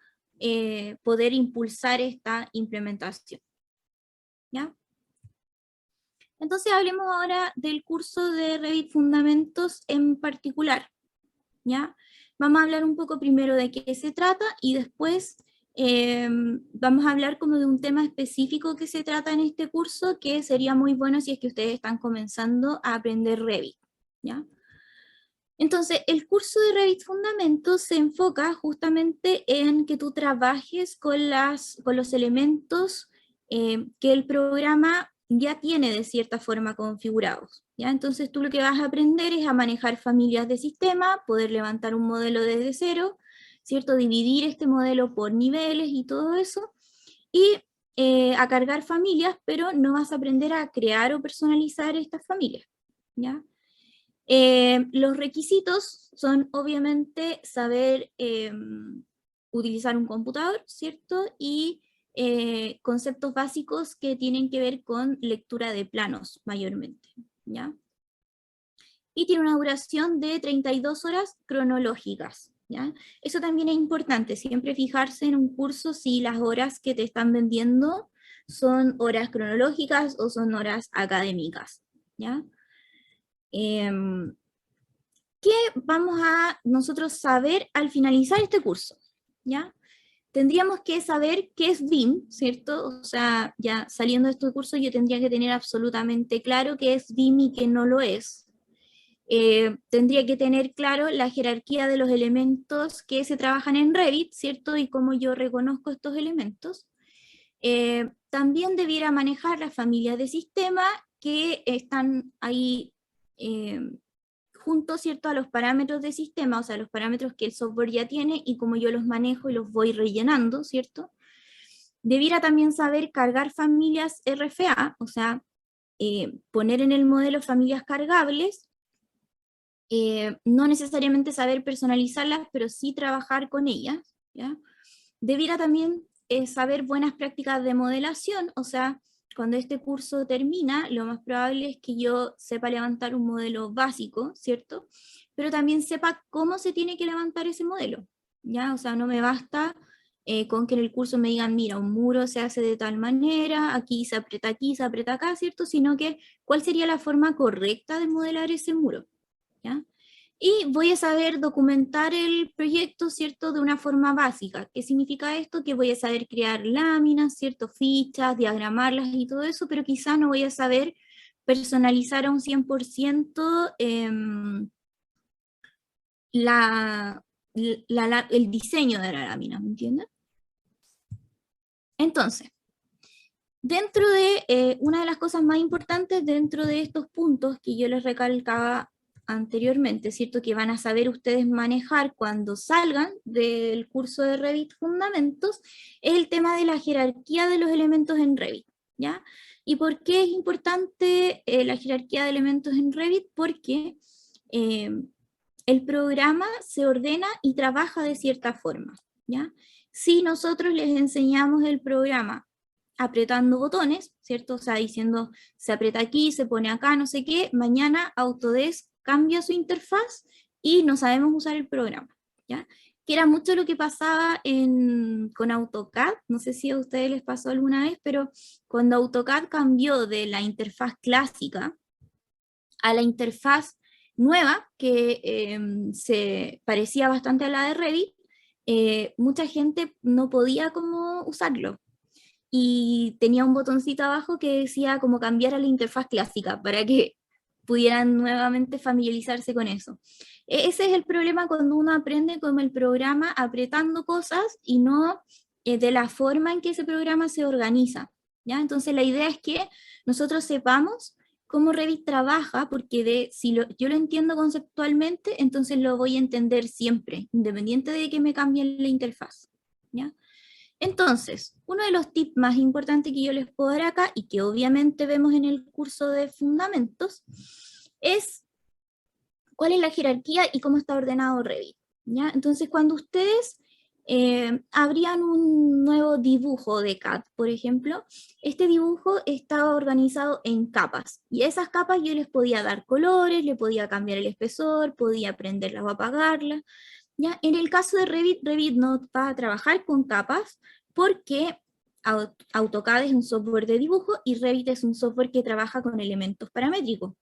poder impulsar esta implementación, ¿ya? Entonces hablemos ahora del curso de Revit Fundamentos en particular, ¿ya? Vamos a hablar un poco primero de qué se trata y después vamos a hablar como de un tema específico que se trata en este curso, que sería muy bueno si es que ustedes están comenzando a aprender Revit, ¿ya? Entonces, el curso de Revit Fundamentos se enfoca justamente en que tú trabajes con los elementos que el programa ya tiene de cierta forma configurados, ¿ya? Entonces tú lo que vas a aprender es a manejar familias de sistema, poder levantar un modelo desde cero, ¿cierto? Dividir este modelo por niveles y todo eso, y a cargar familias, pero no vas a aprender a crear o personalizar estas familias, ¿ya? Los requisitos son obviamente saber utilizar un computador, ¿cierto? Y conceptos básicos que tienen que ver con lectura de planos mayormente, ¿ya? Y tiene una duración de 32 horas cronológicas, ¿ya? Eso también es importante, siempre fijarse en un curso si las horas que te están vendiendo son horas cronológicas o son horas académicas, ¿ya? ¿Qué vamos a nosotros saber al finalizar este curso? ¿Ya? Tendríamos que saber qué es BIM, ¿cierto? O sea, ya saliendo de este curso yo tendría que tener absolutamente claro qué es BIM y qué no lo es. Tendría que tener claro la jerarquía de los elementos que se trabajan en Revit, ¿cierto? Y cómo yo reconozco estos elementos. También debiera manejar las familias de sistema que están ahí junto, ¿cierto?, a los parámetros de sistema, o sea, los parámetros que el software ya tiene y cómo yo los manejo y los voy rellenando, ¿cierto? Debiera también saber cargar familias RFA, o sea, poner en el modelo familias cargables, no necesariamente saber personalizarlas, pero sí trabajar con ellas, ¿ya? Debiera también saber buenas prácticas de modelación, o sea, cuando este curso termina, lo más probable es que yo sepa levantar un modelo básico, ¿cierto? Pero también sepa cómo se tiene que levantar ese modelo, ¿ya? O sea, no me basta con que en el curso me digan, mira, un muro se hace de tal manera, aquí, se aprieta acá, ¿cierto? Sino que, ¿cuál sería la forma correcta de modelar ese muro? ¿Ya? Y voy a saber documentar el proyecto, ¿cierto? De una forma básica. ¿Qué significa esto? Que voy a saber crear láminas, ¿cierto? Fichas, diagramarlas y todo eso, pero quizá no voy a saber personalizar a un 100% el diseño de la lámina, ¿me entienden? Entonces, dentro de una de las cosas más importantes dentro de estos puntos que yo les recalcaba anteriormente, ¿cierto? Que van a saber ustedes manejar cuando salgan del curso de Revit Fundamentos, es el tema de la jerarquía de los elementos en Revit, ¿ya? ¿Y por qué es importante la jerarquía de elementos en Revit? Porque el programa se ordena y trabaja de cierta forma, ¿ya? Si nosotros les enseñamos el programa apretando botones, ¿cierto? O sea, diciendo, se aprieta aquí, se pone acá, no sé qué, mañana Autodesk cambia su interfaz y no sabemos usar el programa, ¿ya? Que era mucho lo que pasaba con AutoCAD, no sé si a ustedes les pasó alguna vez, pero cuando AutoCAD cambió de la interfaz clásica a la interfaz nueva, que se parecía bastante a la de Revit, mucha gente no podía como usarlo, y tenía un botoncito abajo que decía como cambiar a la interfaz clásica para que pudieran nuevamente familiarizarse con eso. Ese es el problema cuando uno aprende como el programa apretando cosas y no de la forma en que ese programa se organiza, ¿ya? Entonces la idea es que nosotros sepamos cómo Revit trabaja, porque si yo lo entiendo conceptualmente, entonces lo voy a entender siempre, independiente de que me cambien la interfaz, ¿ya? Entonces, uno de los tips más importantes que yo les puedo dar acá, y que obviamente vemos en el curso de fundamentos, es cuál es la jerarquía y cómo está ordenado Revit, ¿ya? Entonces, cuando ustedes abrían un nuevo dibujo de CAD, por ejemplo, este dibujo estaba organizado en capas, y esas capas yo les podía dar colores, le podía cambiar el espesor, podía prenderlas o apagarlas, ¿ya? En el caso de Revit, Revit no va a trabajar con capas porque AutoCAD es un software de dibujo y Revit es un software que trabaja con elementos paramétricos.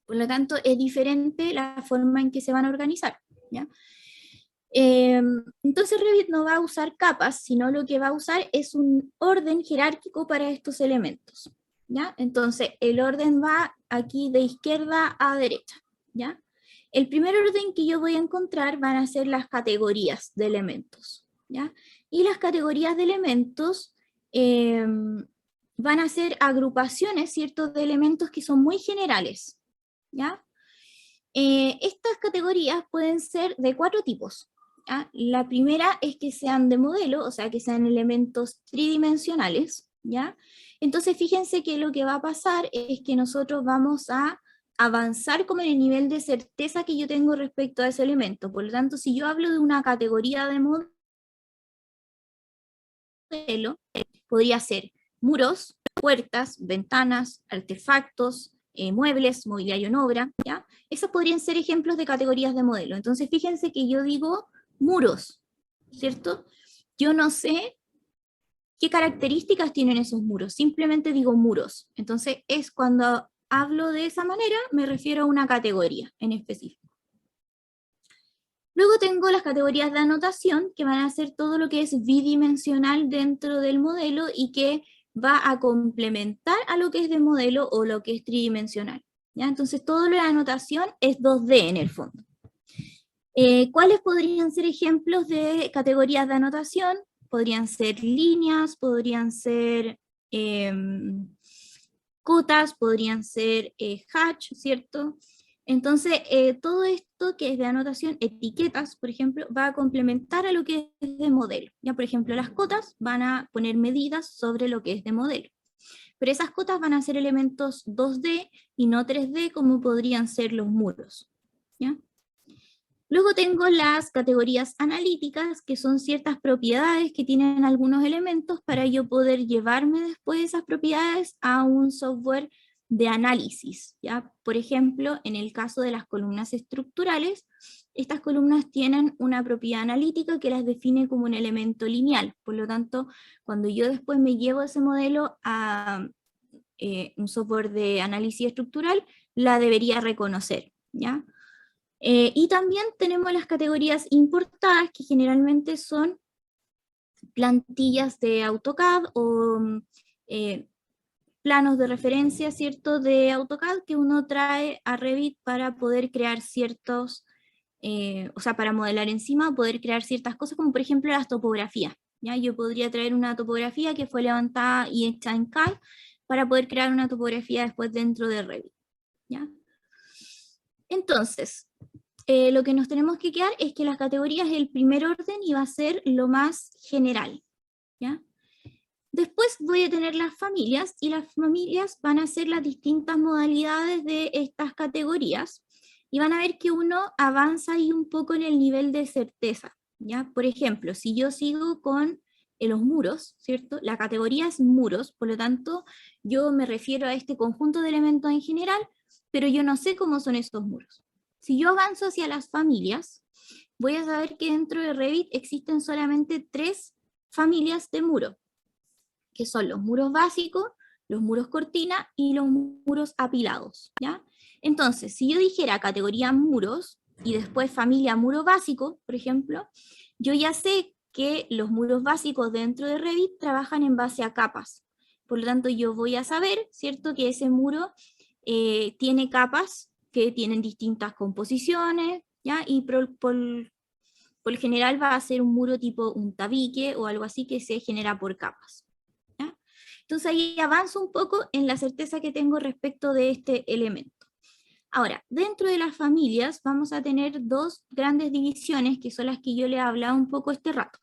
Por lo tanto, es diferente la forma en que se van a organizar, ¿ya? Entonces Revit no va a usar capas, sino lo que va a usar es un orden jerárquico para estos elementos, ¿ya? Entonces el orden va aquí de izquierda a derecha, ¿ya? El primer orden que yo voy a encontrar van a ser las categorías de elementos, ¿ya? Y las categorías de elementos van a ser agrupaciones, ¿cierto?, de elementos que son muy generales, ¿ya? Estas categorías pueden ser de 4 tipos, ¿ya? La primera es que sean de modelo, o sea, que sean elementos tridimensionales, ¿ya? Entonces fíjense que lo que va a pasar es que nosotros vamos a avanzar como en el nivel de certeza que yo tengo respecto a ese elemento. Por lo tanto, si yo hablo de una categoría de modelo, podría ser muros, puertas, ventanas, artefactos, muebles, mobiliario en obra, ¿ya? Esos podrían ser ejemplos de categorías de modelo. Entonces, fíjense que yo digo muros, ¿cierto? Yo no sé qué características tienen esos muros, simplemente digo muros. Entonces, es cuando hablo de esa manera, me refiero a una categoría en específico. Luego tengo las categorías de anotación, que van a ser todo lo que es bidimensional dentro del modelo y que va a complementar a lo que es de modelo o lo que es tridimensional, ¿ya? Entonces todo lo de anotación es 2D en el fondo. ¿Cuáles podrían ser ejemplos de categorías de anotación? Podrían ser líneas, podrían ser cotas, podrían ser hatch, ¿cierto? Entonces, todo esto que es de anotación, etiquetas, por ejemplo, va a complementar a lo que es de modelo. Ya, por ejemplo, las cotas van a poner medidas sobre lo que es de modelo. Pero esas cotas van a ser elementos 2D y no 3D como podrían ser los muros, ¿ya? Luego tengo las categorías analíticas, que son ciertas propiedades que tienen algunos elementos para yo poder llevarme después esas propiedades a un software de análisis, ¿ya? Por ejemplo, en el caso de las columnas estructurales, estas columnas tienen una propiedad analítica que las define como un elemento lineal. Por lo tanto, cuando yo después me llevo ese modelo a un software de análisis estructural, la debería reconocer, ¿ya? Y también tenemos las categorías importadas, que generalmente son plantillas de AutoCAD o planos de referencia, ¿cierto?, de AutoCAD que uno trae a Revit para poder crear ciertos, o sea, para modelar encima, poder crear ciertas cosas, como por ejemplo las topografías, ¿ya? Yo podría traer una topografía que fue levantada y hecha en CAD para poder crear una topografía después dentro de Revit, ¿ya? Entonces, lo que nos tenemos que quedar es que las categorías el primer orden iba a ser lo más general, ¿ya? Después voy a tener las familias, y las familias van a ser las distintas modalidades de estas categorías, y van a ver que uno avanza ahí un poco en el nivel de certeza, ¿ya? Por ejemplo, si yo sigo con los muros, ¿cierto? La categoría es muros, por lo tanto, yo me refiero a este conjunto de elementos en general, pero yo no sé cómo son estos muros. Si yo avanzo hacia las familias, voy a saber que dentro de Revit existen solamente 3 familias de muro, que son los muros básicos, los muros cortina y los muros apilados, ¿ya? Entonces, si yo dijera categoría muros y después familia muro básico, por ejemplo, yo ya sé que los muros básicos dentro de Revit trabajan en base a capas. Por lo tanto, yo voy a saber, ¿cierto?, que ese muro tiene capas que tienen distintas composiciones, ¿ya? Y por lo general va a ser un muro tipo un tabique o algo así que se genera por capas. Entonces ahí avanzo un poco en la certeza que tengo respecto de este elemento. Ahora, dentro de las familias vamos a tener 2 grandes divisiones, que son las que yo le he hablado un poco este rato,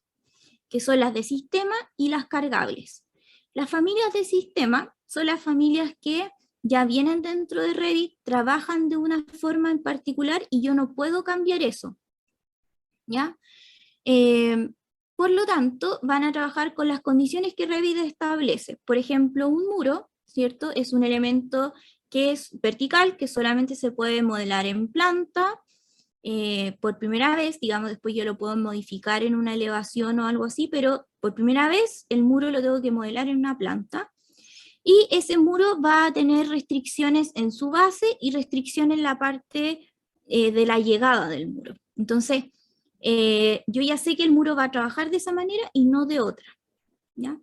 que son las de sistema y las cargables. Las familias de sistema son las familias que ya vienen dentro de Revit, trabajan de una forma en particular y yo no puedo cambiar eso, ¿ya? Por lo tanto, van a trabajar con las condiciones que Revit establece. Por ejemplo, un muro, ¿cierto?, es un elemento que es vertical, que solamente se puede modelar en planta, por primera vez, digamos, después yo lo puedo modificar en una elevación o algo así, pero por primera vez el muro lo tengo que modelar en una planta, y ese muro va a tener restricciones en su base y restricción en la parte de la llegada del muro. Entonces, yo ya sé que el muro va a trabajar de esa manera y no de otra, ¿ya?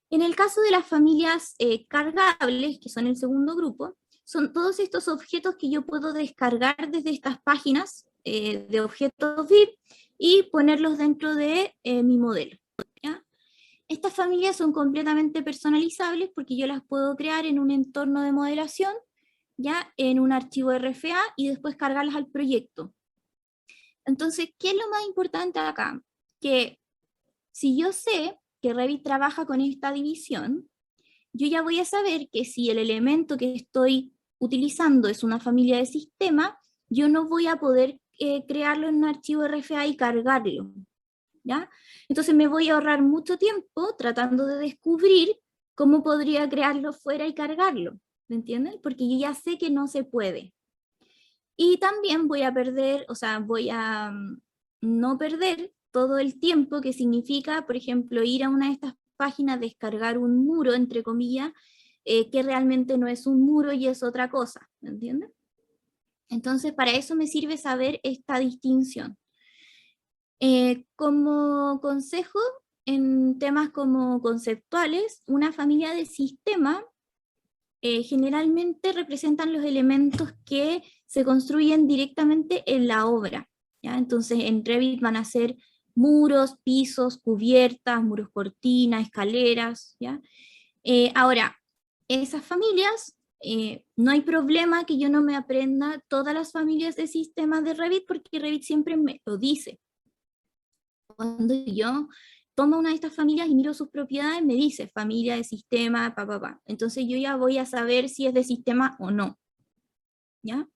En el caso de las familias cargables, que son el segundo grupo, son todos estos objetos que yo puedo descargar desde estas páginas de objetos VIP y ponerlos dentro de mi modelo, ¿ya? Estas familias son completamente personalizables porque yo las puedo crear en un entorno de modelación, ya en un archivo RFA y después cargarlas al proyecto. Entonces, ¿qué es lo más importante acá? Que si yo sé que Revit trabaja con esta división, yo ya voy a saber que si el elemento que estoy utilizando es una familia de sistema, yo no voy a poder crearlo en un archivo RFA y cargarlo, ¿ya? Entonces me voy a ahorrar mucho tiempo tratando de descubrir cómo podría crearlo fuera y cargarlo, ¿me entienden? Porque yo ya sé que no se puede. Y también voy a perder, o sea, voy a no perder todo el tiempo que significa, por ejemplo, ir a una de estas páginas, descargar un muro, entre comillas, que realmente no es un muro y es otra cosa, ¿me entienden? Entonces, para eso me sirve saber esta distinción. Como consejo, en temas como conceptuales, una familia de sistema generalmente representan los elementos que se construyen directamente en la obra, ¿ya? Entonces en Revit van a ser muros, pisos, cubiertas, muros cortina, escaleras, ¿ya? Ahora, esas familias, no hay problema que yo no me aprenda todas las familias de sistemas de Revit, porque Revit siempre me lo dice. Cuando yo tomo una de estas familias y miro sus propiedades, me dice familia de sistema, Entonces yo ya voy a saber si es de sistema o no, ¿ya?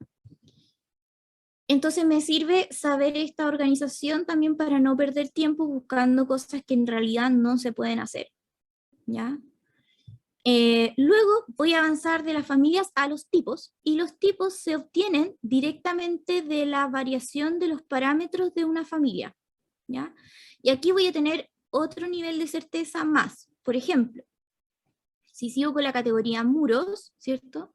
Entonces me sirve saber esta organización también para no perder tiempo buscando cosas que en realidad no se pueden hacer, ¿ya? Luego voy a avanzar de las familias a los tipos, y los tipos se obtienen directamente de la variación de los parámetros de una familia, ¿ya? Y aquí voy a tener otro nivel de certeza más. Por ejemplo, si sigo con la categoría muros, ¿cierto?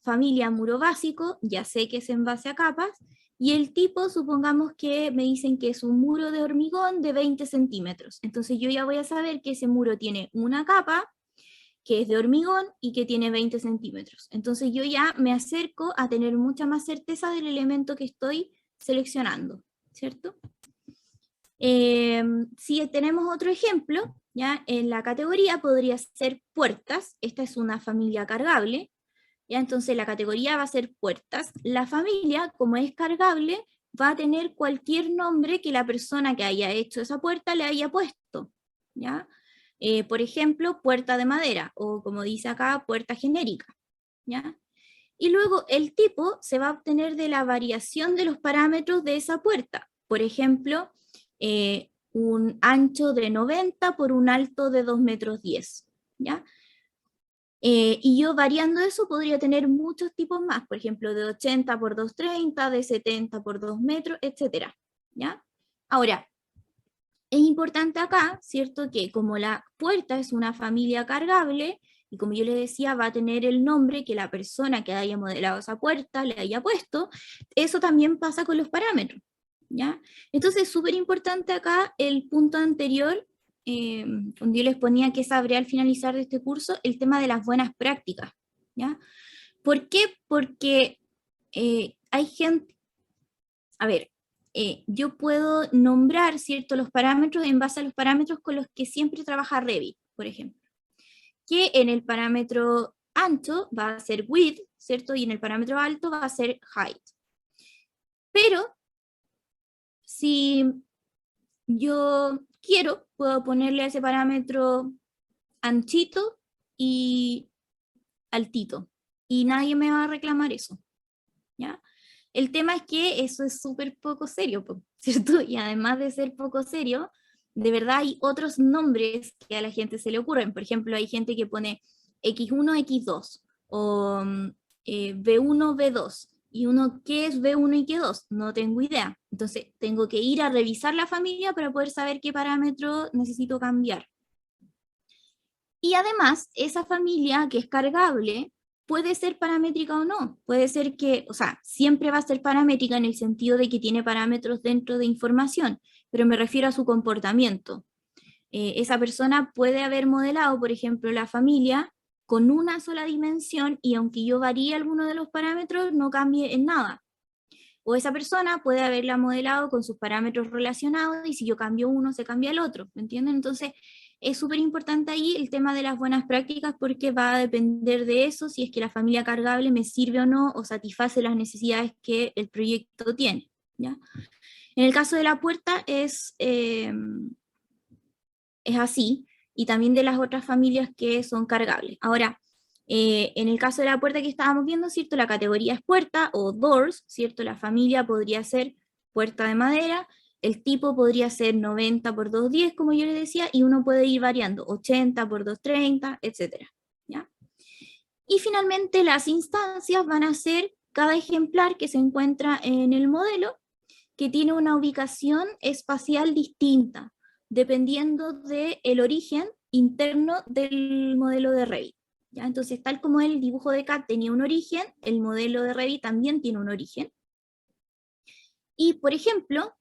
Familia muro básico, ya sé que es en base a capas, y el tipo, supongamos que me dicen que es un muro de hormigón de 20 centímetros. Entonces yo ya voy a saber que ese muro tiene una capa, que es de hormigón y que tiene 20 centímetros. Entonces yo ya me acerco a tener mucha más certeza del elemento que estoy seleccionando, ¿cierto? Si tenemos otro ejemplo, ¿ya? En la categoría podría ser puertas, esta es una familia cargable, ¿ya? Entonces la categoría va a ser puertas. La familia, como es cargable, va a tener cualquier nombre que la persona que haya hecho esa puerta le haya puesto, ¿ya? Por ejemplo, puerta de madera, o como dice acá, puerta genérica, ¿ya? Y luego el tipo se va a obtener de la variación de los parámetros de esa puerta. Por ejemplo, un ancho de 90 por un alto de 2,10 metros, ¿ya? Y yo variando eso podría tener muchos tipos más, por ejemplo, de 80 por 230, de 70 por 2 metros, etc. ¿Ya? Ahora, es importante acá, ¿cierto? Que como la puerta es una familia cargable, y como yo les decía, va a tener el nombre que la persona que haya modelado esa puerta le haya puesto, eso también pasa con los parámetros, ¿ya? Entonces es súper importante acá el punto anterior, donde yo les ponía que sabré al finalizar de este curso, el tema de las buenas prácticas, ¿ya? ¿Por qué? Porque hay gente, a ver, yo puedo nombrar, ¿cierto?, los parámetros en base a los parámetros con los que siempre trabaja Revit, por ejemplo, que en el parámetro ancho va a ser width, ¿cierto?, y en el parámetro alto va a ser height. Pero si yo quiero, puedo ponerle a ese parámetro anchito y altito, y nadie me va a reclamar eso, ¿ya? El tema es que eso es súper poco serio, ¿cierto? Y además de ser poco serio, de verdad hay otros nombres que a la gente se le ocurren. Por ejemplo, hay gente que pone X1, X2, o B1, B2. Y uno, ¿qué es B1 y qué 2? No tengo idea. Entonces, tengo que ir a revisar la familia para poder saber qué parámetro necesito cambiar. Y además, esa familia que es cargable puede ser paramétrica o no. Puede ser que, o sea, siempre va a ser paramétrica en el sentido de que tiene parámetros dentro de información, pero me refiero a su comportamiento. Esa persona puede haber modelado, por ejemplo, la familia con una sola dimensión y aunque yo varíe alguno de los parámetros, no cambie en nada. O esa persona puede haberla modelado con sus parámetros relacionados y si yo cambio uno, se cambia el otro, ¿me entienden? Entonces, es súper importante ahí el tema de las buenas prácticas porque va a depender de eso, si es que la familia cargable me sirve o no, o satisface las necesidades que el proyecto tiene, ¿ya? En el caso de la puerta es así, y también de las otras familias que son cargables. Ahora, en el caso de la puerta que estábamos viendo, ¿cierto? La categoría es puerta o doors, ¿cierto? La familia podría ser puerta de madera, el tipo podría ser 90 por 210, como yo les decía, y uno puede ir variando, 80 por 230, etc. ¿Ya? Y finalmente las instancias van a ser cada ejemplar que se encuentra en el modelo, que tiene una ubicación espacial distinta, dependiendo del origen interno del modelo de Revit. ¿Ya? Entonces, tal como el dibujo de CAD tenía un origen, el modelo de Revit también tiene un origen. Y, por ejemplo,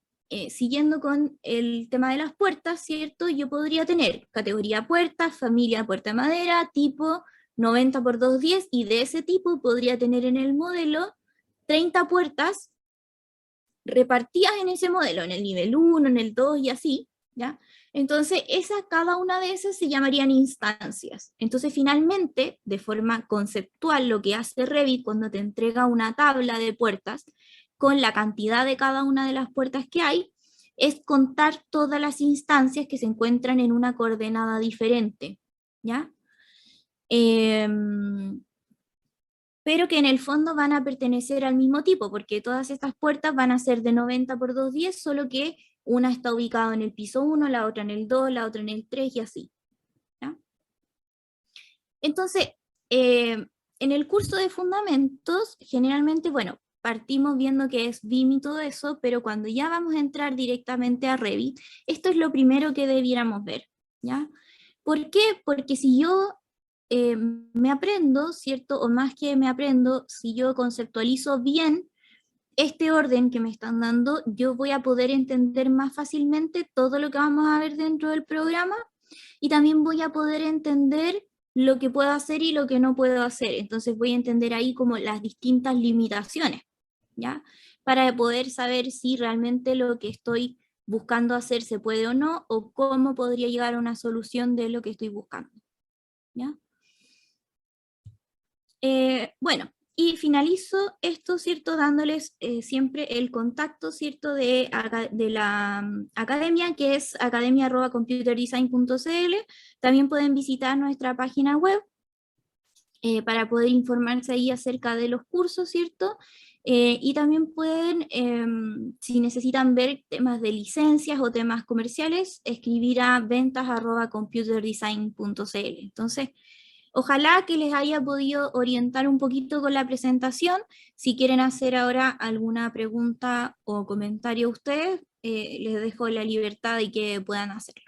siguiendo con el tema de las puertas, ¿cierto? Yo podría tener categoría puertas, familia puerta de madera, tipo 90 por 210, y de ese tipo podría tener en el modelo 30 puertas repartidas en ese modelo, en el nivel 1, en el 2 y así, ¿ya? Entonces, cada una de esas se llamarían instancias. Entonces, finalmente, de forma conceptual, lo que hace Revit cuando te entrega una tabla de puertas con la cantidad de cada una de las puertas que hay, es contar todas las instancias que se encuentran en una coordenada diferente, ¿ya? Pero que en el fondo van a pertenecer al mismo tipo, porque todas estas puertas van a ser de 90 por 210, solo que una está ubicada en el piso 1, la otra en el 2, la otra en el 3 y así, ¿ya? Entonces, en el curso de fundamentos, generalmente, bueno, partimos viendo qué es BIM y todo eso, pero cuando ya vamos a entrar directamente a Revit, esto es lo primero que debiéramos ver, ¿ya? ¿Por qué? Porque si yo me aprendo, ¿cierto? O más que me aprendo, si yo conceptualizo bien este orden que me están dando, yo voy a poder entender más fácilmente todo lo que vamos a ver dentro del programa y también voy a poder entender lo que puedo hacer y lo que no puedo hacer. Entonces voy a entender ahí como las distintas limitaciones, ¿ya? Para poder saber si realmente lo que estoy buscando hacer se puede o no, o cómo podría llegar a una solución de lo que estoy buscando, ¿ya? Bueno, y finalizo esto, ¿cierto? Dándoles siempre el contacto, ¿cierto? De la academia, que es academia@computerdesign.cl. También pueden visitar nuestra página web para poder informarse ahí acerca de los cursos, ¿cierto? Y también pueden, si necesitan ver temas de licencias o temas comerciales, escribir a ventas@computerdesign.cl. Entonces, ojalá que les haya podido orientar un poquito con la presentación. Si quieren hacer ahora alguna pregunta o comentario a ustedes, les dejo la libertad de que puedan hacerlo.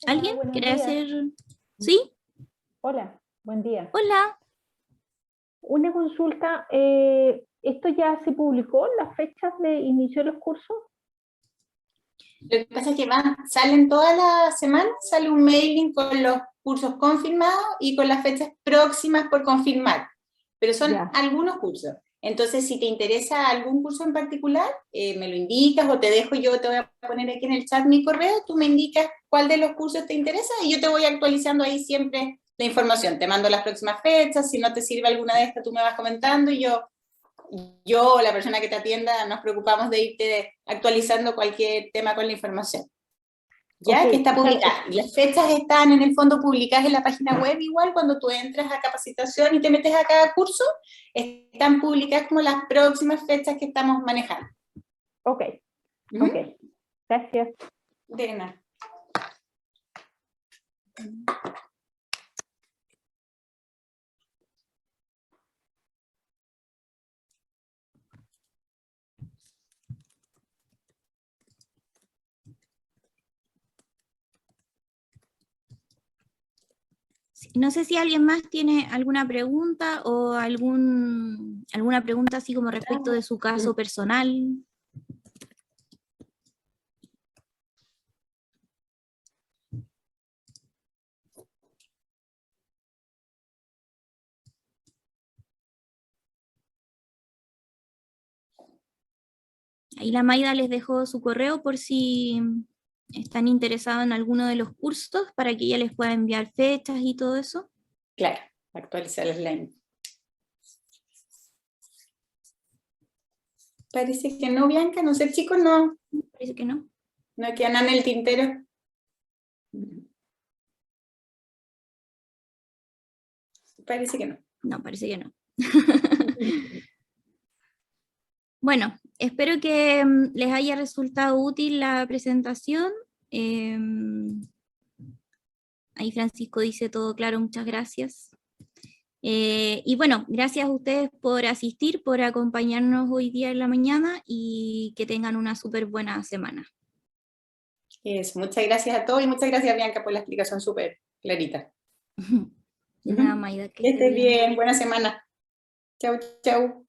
¿Alguien Buenos quiere días. hacer? ¿Sí? Hola, buen día. Hola. Una consulta, ¿esto ya se publicó, las fechas de inicio de los cursos? Lo que pasa es que salen toda la semana, sale un mailing con los cursos confirmados y con las fechas próximas por confirmar, pero son algunos cursos. Entonces, si te interesa algún curso en particular, me lo indicas o te dejo yo, te voy a poner aquí en el chat mi correo, tú me indicas cuál de los cursos te interesa y yo te voy actualizando ahí siempre la información. Te mando las próximas fechas, si no te sirve alguna de estas, tú me vas comentando y yo o la persona que te atienda nos preocupamos de irte actualizando cualquier tema con la información. Ya, Okay, que está publicada. Y las fechas están en el fondo publicadas en la página web igual, cuando tú entras a capacitación y te metes a cada curso, están publicadas como las próximas fechas que estamos manejando. Ok, ok. Gracias. De nada. No sé si alguien más tiene alguna pregunta o alguna pregunta así como respecto de su caso personal. Ahí la Maida les dejó su correo por si están interesados en alguno de los cursos para que ella les pueda enviar fechas y todo eso. Claro, actualizar el slide. Parece que no, Bianca, no sé, chicos, no. Parece que no. No quedan en el tintero. Parece que no. No, parece que no. Bueno, espero que les haya resultado útil la presentación. Ahí Francisco dice todo claro, muchas gracias. Y bueno, gracias a ustedes por asistir, por acompañarnos hoy día en la mañana y que tengan una súper buena semana. Muchas gracias a todos y muchas gracias, Bianca, por la explicación súper clarita. De nada, Maida. Que estés bien, buena semana. Chau, chau.